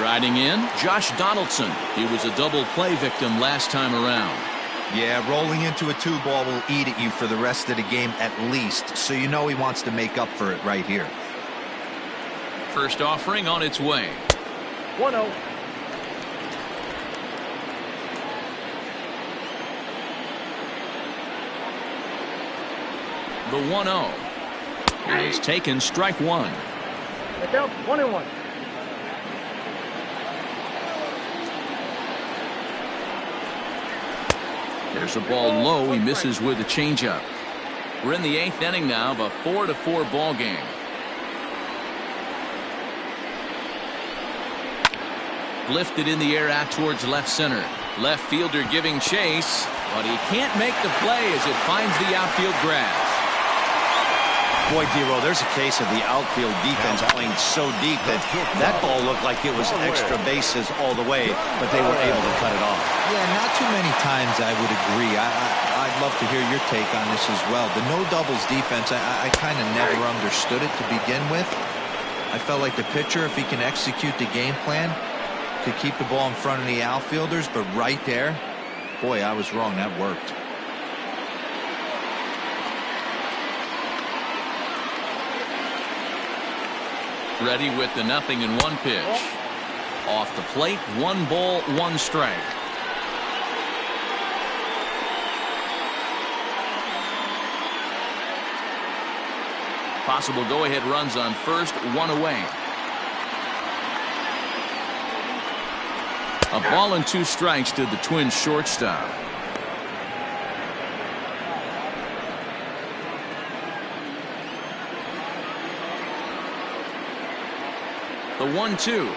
Riding in, Josh Donaldson. He was a double play victim last time around. Yeah, rolling into a 2-ball will eat at you for the rest of the game at least, so you know he wants to make up for it right here. First offering on its way. 1-0. The 1-0 is taken, strike one. The count 1-1. There's a ball low. He misses with a changeup. We're in the 8th inning now of a 4-4 ball game. Lifted in the air out towards left center. Left fielder giving chase, but he can't make the play as it finds the outfield grass. Boy, D-Roll, there's a case of the outfield defense playing so deep that ball looked like it was extra bases all the way, but they were able to cut it off. Yeah, not too many times I would agree. I'd love to hear your take on this as well. The no doubles defense, I kind of never understood it to begin with. I felt like the pitcher, if he can execute the game plan, could keep the ball in front of the outfielders, but right there, boy, I was wrong. That worked. Ready with the 0-1 pitch. Off the plate, 1 ball, 1 strike. Possible go-ahead runs on first, 1 away. A ball and 2 strikes to the Twins shortstop. The 1-2.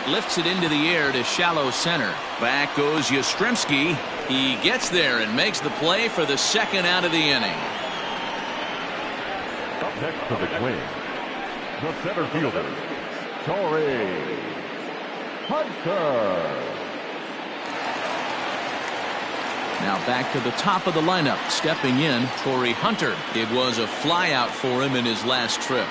Lifts it into the air to shallow center. Back goes Yastrzemski. He gets there and makes the play for the 2nd out of the inning. Up next for the Twins, the center fielder, Tory Hunter. Now back to the top of the lineup. Stepping in, Tory Hunter. It was a flyout for him in his last trip.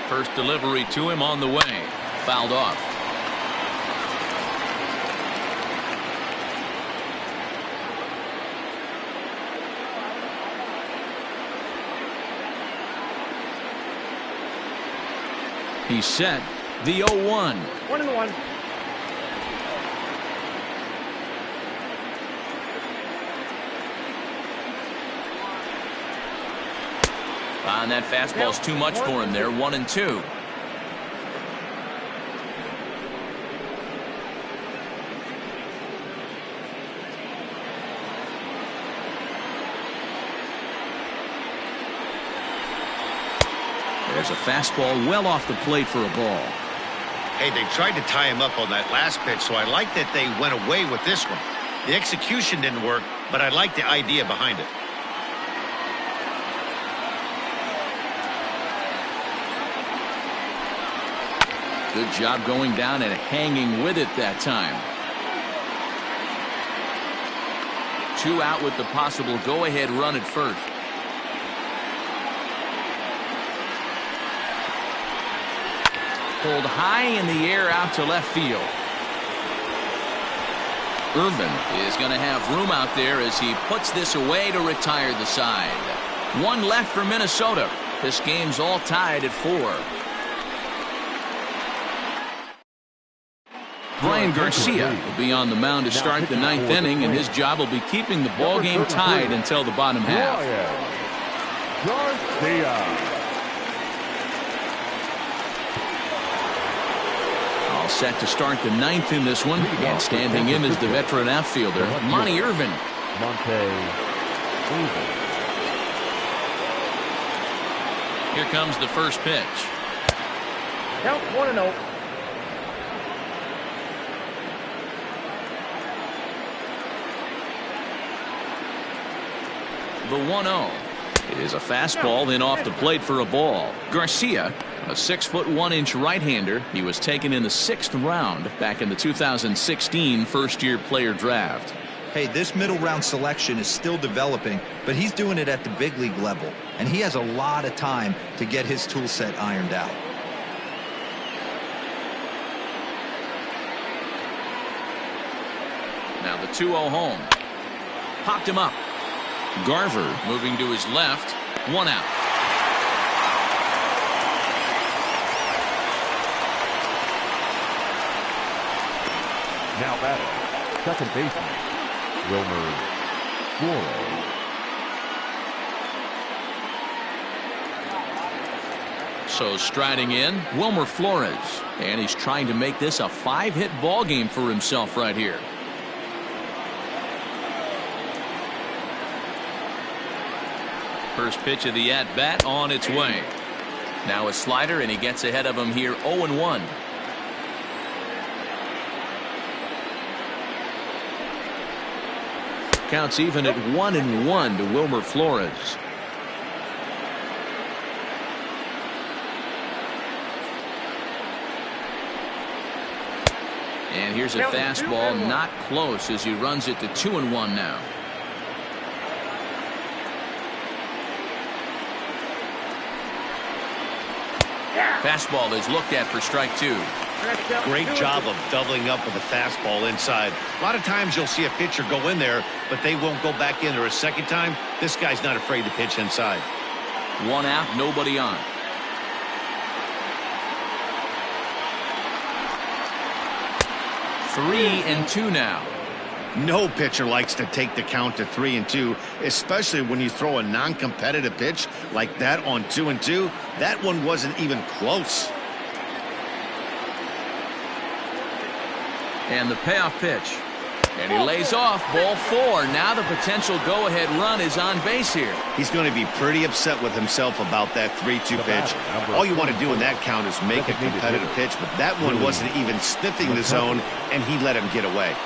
First delivery to him on the way. Fouled off. He's set. The 0-1. 1-1. And that fastball's too much for him there. 1-2. There's a fastball well off the plate for a ball. Hey, they tried to tie him up on that last pitch, so I like that they went away with this one. The execution didn't work, but I like the idea behind it. Good job going down and hanging with it that time. 2 out with the possible go-ahead run at first. Pulled high in the air out to left field. Irvin is going to have room out there as he puts this away to retire the side. 1 left for Minnesota. This game's all tied at 4. Brian Garcia will be on the mound to start the 9th inning, and his job will be keeping the ball game tied until the bottom half. All set to start the 9th in this one, and standing in is the veteran outfielder, Monty Irvin. Here comes the first pitch. Count 1-0. The 1-0 is a fastball, then off the plate for a ball. Garcia, a 6'1" right-hander. He was taken in the 6th round back in the 2016 first-year player draft. Hey, this middle round selection is still developing, but he's doing it at the big league level, and he has a lot of time to get his tool set ironed out. Now the 2-0 home. Popped him up. Garver moving to his left. 1 out. Now batting, second baseman, Wilmer Flores. So striding in, Wilmer Flores. And he's trying to make this a 5-hit ball game for himself right here. First pitch of the at-bat on its way. Now a slider, and he gets ahead of him here 0-1. Counts even at 1-1 to Wilmer Flores. And here's a fastball, not close, as he runs it to 2-1 now. Fastball is looked at for strike 2. Great job of doubling up with a fastball inside. A lot of times you'll see a pitcher go in there, but they won't go back in there a second time. This guy's not afraid to pitch inside. 1 out, nobody on. Three and two now. No pitcher likes to take the count to 3-2, especially when you throw a non-competitive pitch like that on 2-2. That one wasn't even close. And the payoff pitch. And he lays off, ball 4. Now the potential go-ahead run is on base here. He's going to be pretty upset with himself about that 3-2 pitch. All you want to do in that count is make a competitive pitch, but that one wasn't even sniffing the zone, and he let him get away.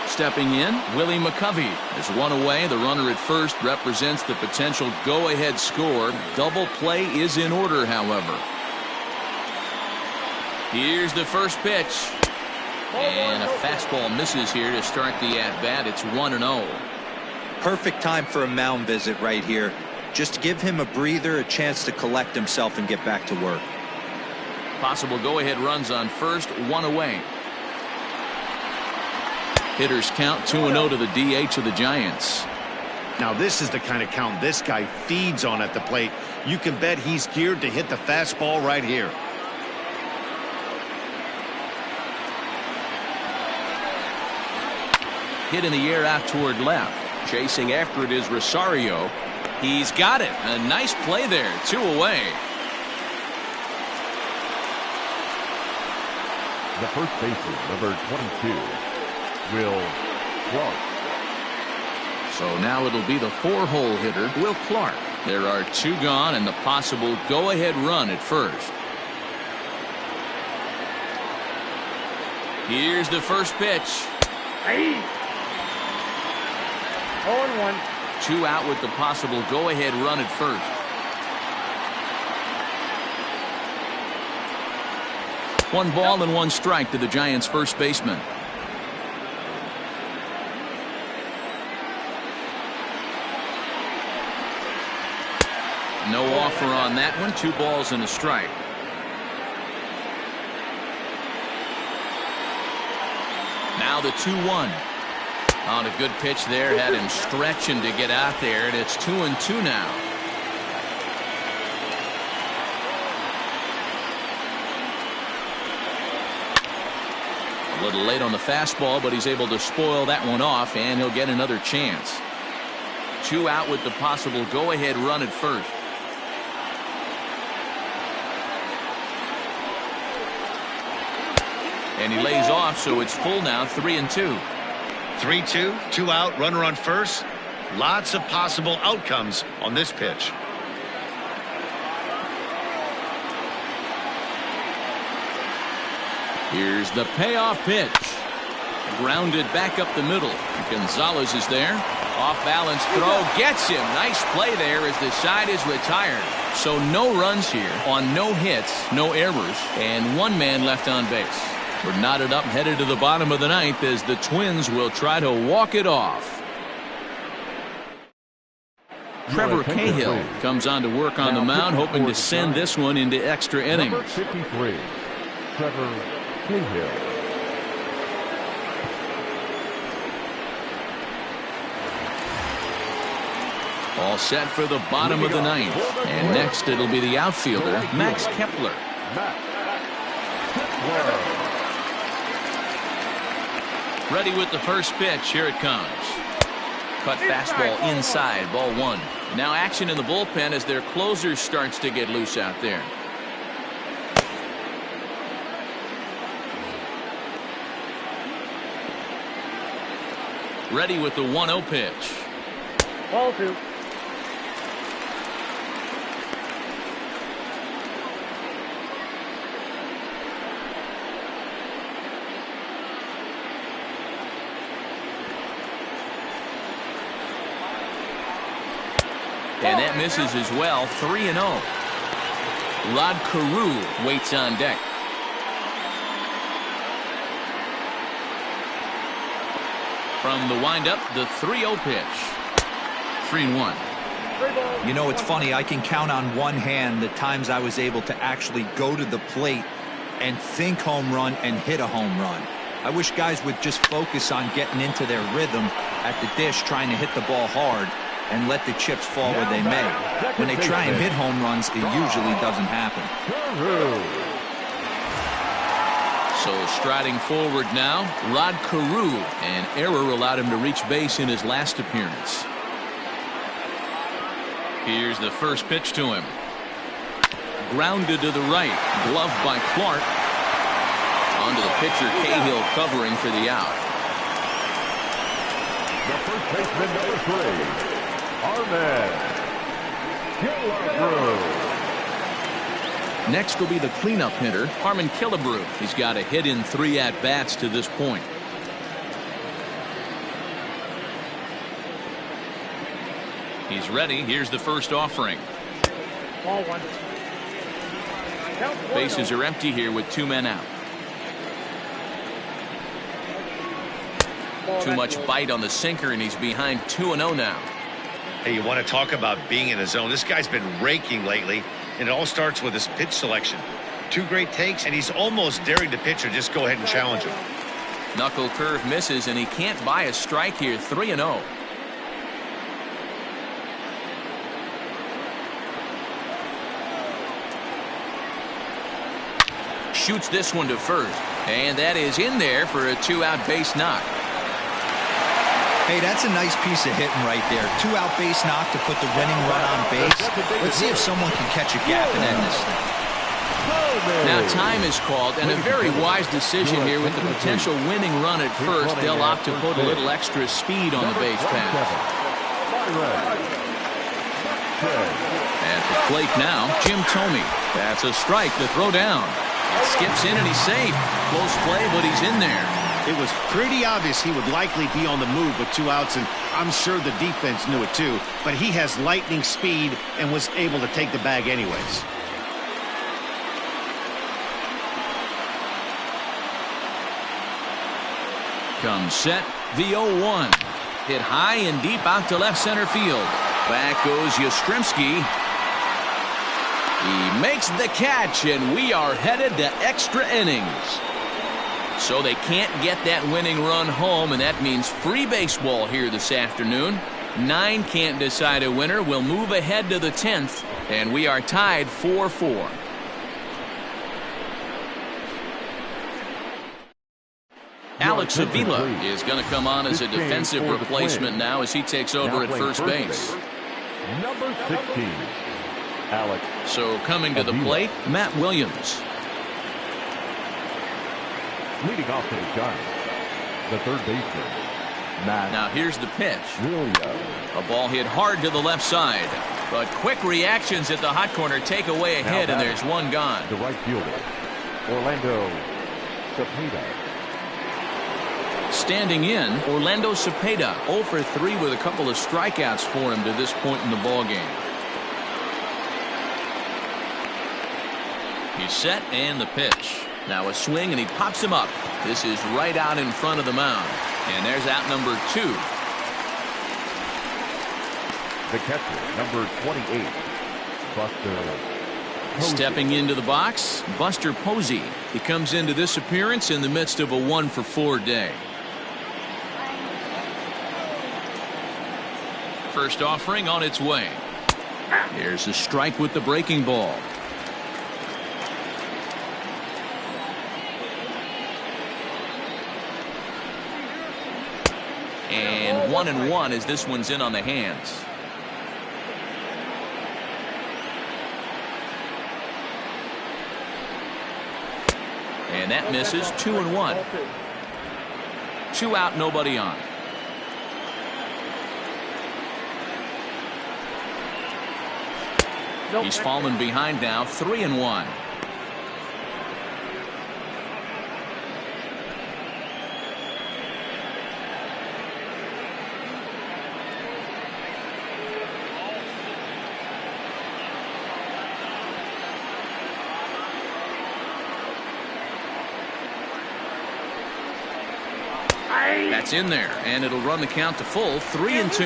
Stepping in, Willie Mccovey is 1 away. The runner at first represents the potential go-ahead score. Double play is in order, however. Here's the first pitch. And a fastball misses here to start the at-bat. It's 1-0. Perfect time for a mound visit right here. Just to give him a breather, a chance to collect himself and get back to work. Possible go-ahead runs on first, 1 away. Hitters count 2-0 to the DH of the Giants. Now this is the kind of count this guy feeds on at the plate. You can bet he's geared to hit the fastball right here. Hit in the air out toward left. Chasing after it is Rosario. He's got it. A nice play there. 2 away. The first baseman, number 22, Will Clark. So now it'll be the 4-hole hitter, Will Clark. There are 2 gone and the possible go-ahead run at first. Here's the first pitch. 0-1. 2 out with the possible go-ahead run at first. One ball and 1 strike to the Giants' first baseman. No offer on that one. 2 balls and a strike. Now the 2-1. On a good pitch there, had him stretching to get out there, and it's 2-2 now. A little late on the fastball, but he's able to spoil that one off, and he'll get another chance. 2 out with the possible go-ahead run at first. And he lays off, so it's full now, 3-2. 3-2, 2 out, runner on first. Lots of possible outcomes on this pitch. Here's the payoff pitch. Grounded back up the middle. Gonzalez is there. Off balance throw gets him. Nice play there as the side is retired. So no runs here on no hits, no errors, and one man left on base. We're knotted up headed to the bottom of the ninth as the Twins will try to walk it off. Trevor Cahill comes on to work on the mound, hoping to send this one into extra innings. Number 53, Trevor Cahill. All set for the bottom of the ninth. And next it'll be the outfielder, Max Kepler. Ready with the first pitch. Here it comes. Cut fastball inside, ball one. Now action in the bullpen as their closer starts to get loose out there. Ready with the 1-0 pitch. Ball two. And that misses as well. 3-0. Rod Carew waits on deck. From the windup, the 3-0 pitch. 3-1. You know, it's funny. I can count on one hand the times I was able to actually go to the plate and think home run and hit a home run. I wish guys would just focus on getting into their rhythm at the dish, trying to hit the ball hard and let the chips fall where they may. When they try and hit home runs, it usually doesn't happen. So striding forward now, Rod Carew. An error allowed him to reach base in his last appearance. Here's the first pitch to him. Grounded to the right. Gloved by Clark. Onto the pitcher, Cahill covering for the out. The first baseman, number 3. Carmen Killebrew. Next will be the cleanup hitter, Carmen Killebrew. He's got a hit in 3 at-bats to this point. He's ready. Here's the first offering. Ball one. Bases are empty here with 2 men out. Too much bite on the sinker, and he's behind 2-0 now. Hey, you want to talk about being in a zone? This guy's been raking lately, and it all starts with his pitch selection. 2 great takes, and he's almost daring the pitcher just go ahead and challenge him. Knuckle curve misses, and he can't buy a strike here. 3-0. Shoots this one to first, and that is in there for a 2-out base knock. Hey, that's a nice piece of hitting right there. 2-out base knock to put the winning run on base. Let's see if someone can catch a gap and end this thing. Now time is called, and a very wise decision here with the potential winning run at first. They'll opt to put a little extra speed on the base pass. At the plate now, Jim Thome. That's a strike to throw down. It skips in and he's safe. Close play, but he's in there. It was pretty obvious he would likely be on the move with 2 outs, and I'm sure the defense knew it too, but he has lightning speed and was able to take the bag anyways. Comes set, the 0-1. Hit high and deep out to left center field. Back goes Yastrzemski. He makes the catch, and we are headed to extra innings. So they can't get that winning run home, and that means free baseball here this afternoon. 9 can't decide a winner. We'll move ahead to the 10th, and we are tied 4-4. Alex Avila is going to come on as a defensive replacement now as he takes over at first base. Number 16, Alex. So coming to the plate, Matt Williams. Leading off to the Giants, the third baseman, Matt. Now here's the pitch. Williams. A ball hit hard to the left side, but quick reactions at the hot corner take away a hit, and there's one gone. The right fielder, Orlando Cepeda. Standing in, Orlando Cepeda, 0 for 3 with a couple of strikeouts for him to this point in the ballgame. He's set and the pitch. Now a swing and he pops him up. This is right out in front of the mound. And there's out number 2. The catcher, number 28, Buster. Stepping into the box, Buster Posey. He comes into this appearance in the midst of a 1 for 4 day. First offering on its way. Here's a strike with the breaking ball. And 1-1 as this one's in on the hands. And that misses. 2-1. 2 out, nobody on. He's fallen behind now. 3-1. That's in there, and it'll run the count to full. 3-2.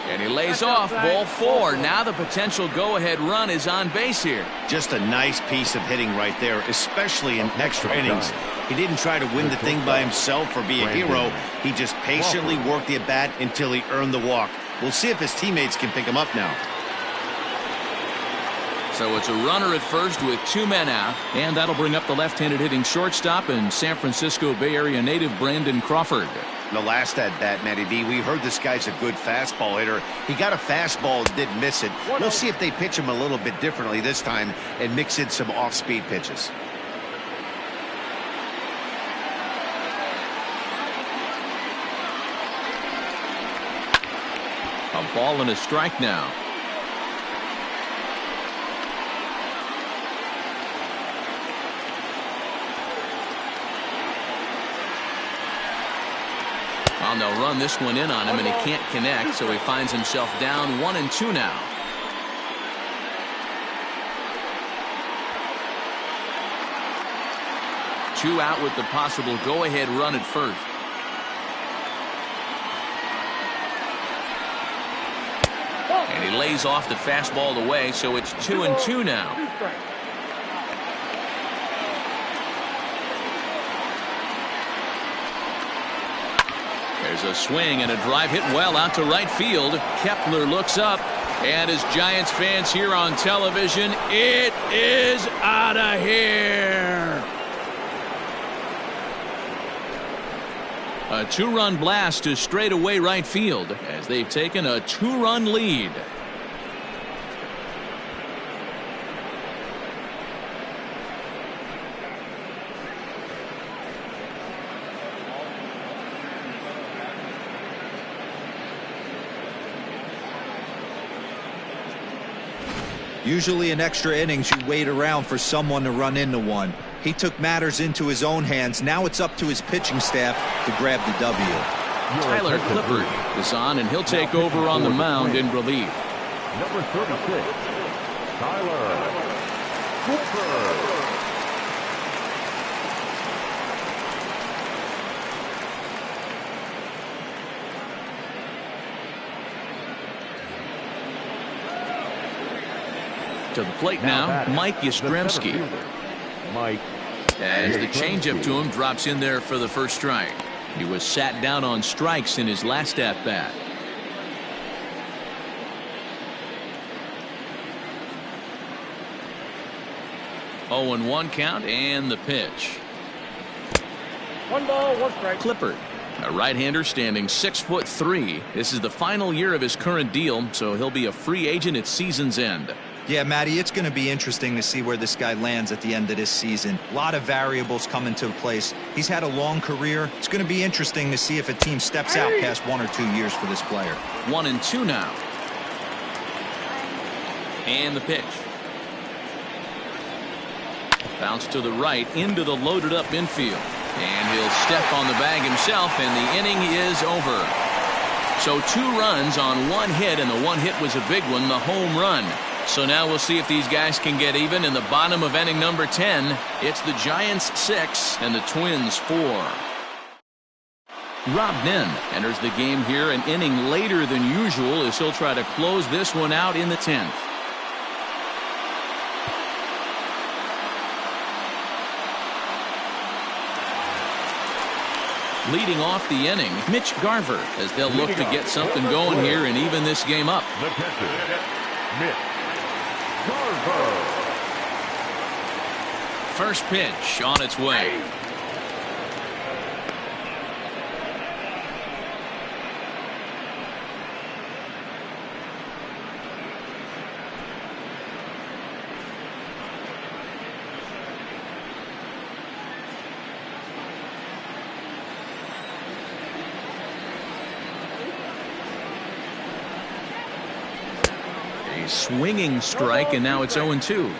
And he lays off. Ball 4. Now the potential go-ahead run is on base here. Just a nice piece of hitting right there, especially in extra innings. He didn't try to win the thing by himself or be a hero. He just patiently worked the at-bat until he earned the walk. We'll see if his teammates can pick him up now. So it's a runner at first with 2 men out, and that'll bring up the left-handed hitting shortstop and San Francisco Bay Area native Brandon Crawford. The last at bat, Matty D, we heard this guy's a good fastball hitter. He got a fastball and didn't miss it. We'll see if they pitch him a little bit differently this time and mix in some off-speed pitches. A ball and a strike now. And they'll run this one in on him, and he can't connect, so he finds himself down 1-2 now. Two out with the possible go-ahead run at first. And he lays off the fastball away, so it's 2-2 now. There's a swing and a drive hit well out to right field. Kepler looks up, and as Giants fans here on television, it is out of here. A 2-run blast to straightaway right field as they've taken a 2-run lead. Usually in extra innings, you wait around for someone to run into one. He took matters into his own hands. Now it's up to his pitching staff to grab the W. Tyler Clippard is on, and he'll take over on the mound in relief. Number 36, Tyler Clippard. To the plate now, Mike Yastrzemski. Mike. As the changeup to him drops in there for the first strike. He was sat down on strikes in his last at-bat. Oh, 0-1 count, and the pitch. 1 ball, 1 strike. Clippard, a right-hander standing 6'3". This is the final year of his current deal, so he'll be a free agent at season's end. Yeah, Matty, it's going to be interesting to see where this guy lands at the end of this season. A lot of variables come into place. He's had a long career. It's going to be interesting to see if a team steps out past 1 or 2 years for this player. 1-2 now. And the pitch. Bounce to the right into the loaded up infield. And he'll step on the bag himself, and the inning is over. So 2 runs on 1 hit, and the 1 hit was a big one, the home run. So now we'll see if these guys can get even in the bottom of inning number 10. It's the Giants 6 and the Twins 4. Rob Nin enters the game here an inning later than usual as he'll try to close this one out in the 10th. Leading off the inning, Mitch Garver, as they'll look to get something going here and even this game up. The pitcher, Mitch Garver. First pitch on its way. Swinging strike, and now it's 0-2.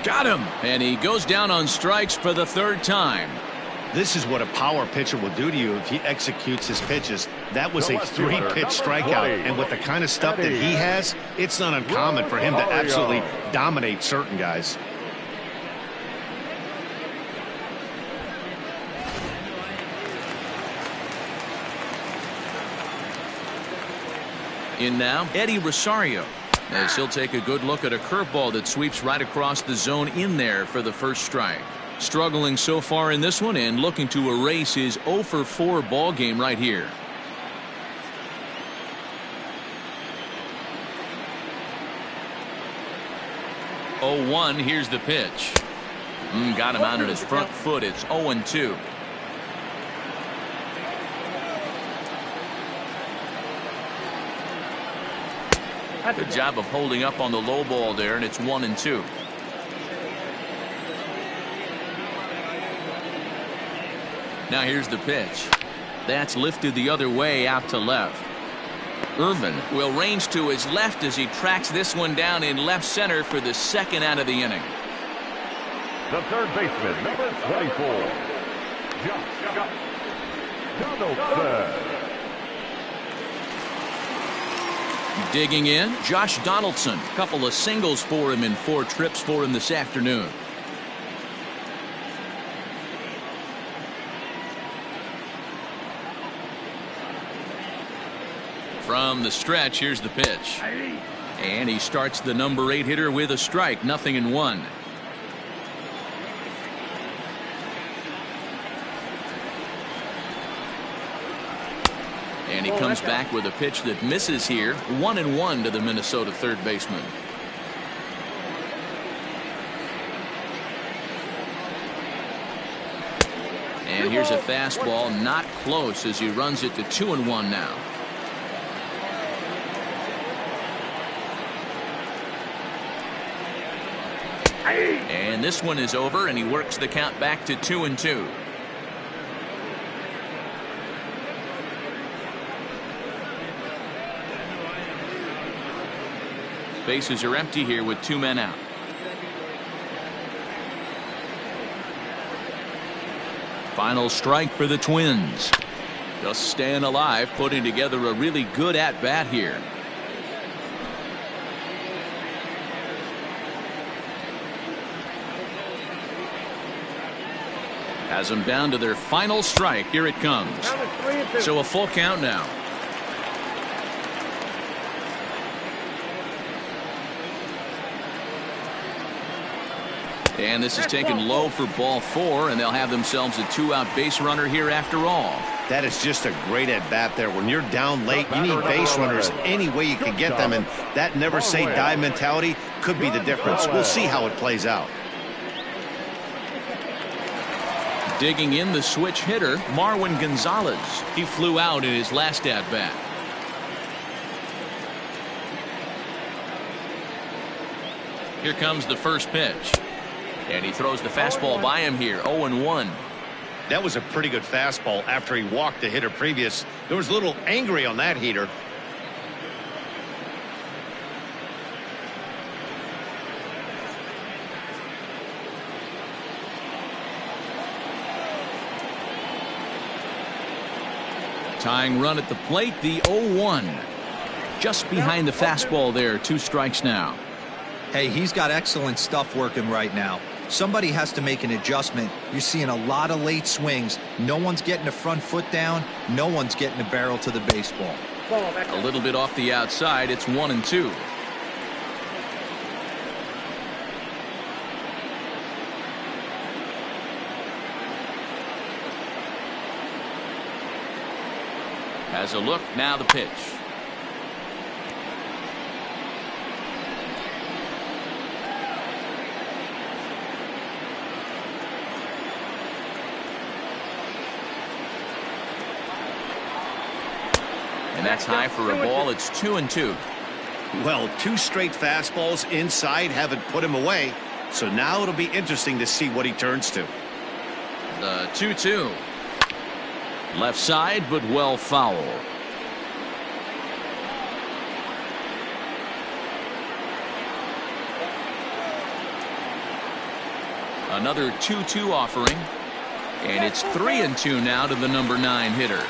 Got him, and he goes down on strikes for the 3rd time. This is what a power pitcher will do to you if he executes his pitches. That was a 3-pitch strikeout, and with the kind of stuff that he has, it's not uncommon for him to absolutely dominate certain guys. In now, Eddie Rosario, as he'll take a good look at a curveball that sweeps right across the zone in there for the first strike. Struggling so far in this one and looking to erase his 0-for-4 ball game right here. Oh, 1, here's the pitch. Got him out at his front foot. It's 0-2. Good job of holding up on the low ball there, and it's 1-2. Now here's the pitch. That's lifted the other way out to left. Irvin will range to his left as he tracks this one down in left center for the 2nd out of the inning. The third baseman, number 24, Donaldson. Digging in, Josh Donaldson. A couple of singles for him in 4 trips for him this afternoon. From the stretch, here's the pitch. And he starts the number 8 hitter with a strike, 0-1. And he comes back with a pitch that misses here. 1-1 to the Minnesota third baseman. And here's a fastball, not close, as he runs it to 2-1 now. And this one is over, and he works the count back to 2-2. Bases are empty here with 2 men out. Final strike for the Twins. Just staying alive, putting together a really good at-bat here. Has them down to their final strike. Here it comes. So a full count now. And this is taken low for ball 4, and they'll have themselves a 2-out base runner here after all. That is just a great at-bat there. When you're down late, you need base runners any way you can get them, and that never say die mentality could be the difference. We'll see how it plays out. Digging in, the switch hitter, Marwin Gonzalez. He flew out in his last at-bat. Here comes the first pitch. And he throws the fastball by him here, 0-1. That was a pretty good fastball after he walked the hitter previous. There was a little angry on that heater. Tying run at the plate, the 0-1. Just behind the fastball there. 2 strikes now. Hey, he's got excellent stuff working right now. Somebody has to make an adjustment. You're seeing a lot of late swings. No one's getting the front foot down. No one's getting the barrel to the baseball. A little bit off the outside. It's 1-2. Has a look. Now the pitch. And that's high for a ball. It's 2-2. Well, 2 straight fastballs inside haven't put him away. So now it'll be interesting to see what he turns to. The 2-2. Left side, but well foul. Another 2-2 offering. And it's 3-2 now to the number 9 hitter.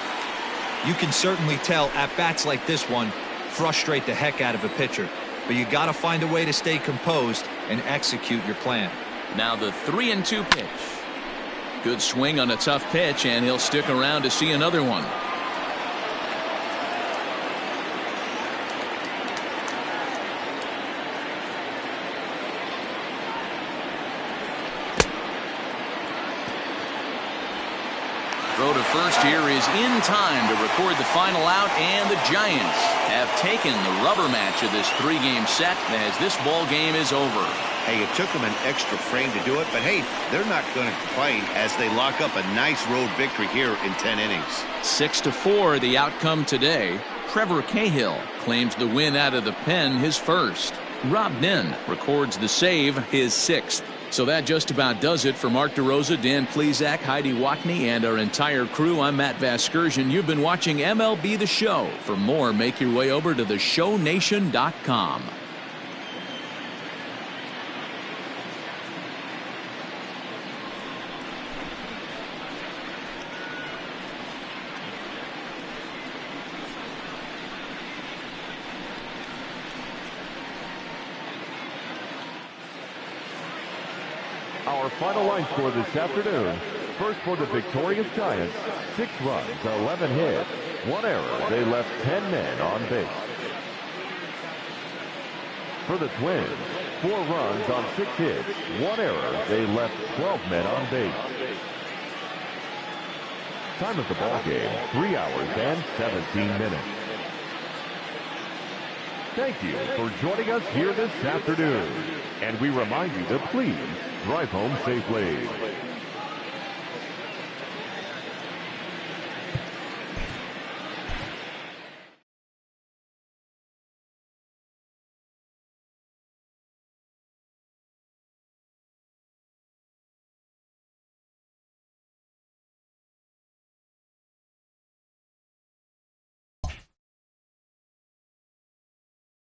You can certainly tell at bats like this one frustrate the heck out of a pitcher. But you got to find a way to stay composed and execute your plan. Now the 3-2 pitch. Good swing on a tough pitch, and he'll stick around to see another one. Throw to first here is in time to record the final out, and the Giants have taken the rubber match of this 3-game set as this ball game is over. Hey, it took them an extra frame to do it, but hey, they're not going to complain as they lock up a nice road victory here in 10 innings. 6-4 the outcome today. Trevor Cahill claims the win out of the pen, his first. Rob Nin records the save, his 6th. So that just about does it for Mark DeRosa, Dan Plesac, Heidi Watney, and our entire crew. I'm Matt Vasgersian. You've been watching MLB The Show. For more, make your way over to theshownation.com. Our final line score this afternoon. First for the victorious Giants, 6 runs, 11 hits, 1 error. They left 10 men on base. For the Twins, 4 runs on 6 hits, 1 error. They left 12 men on base. Time of the ball game, 3 hours and 17 minutes. Thank you for joining us here this afternoon. And we remind you to please drive home safely.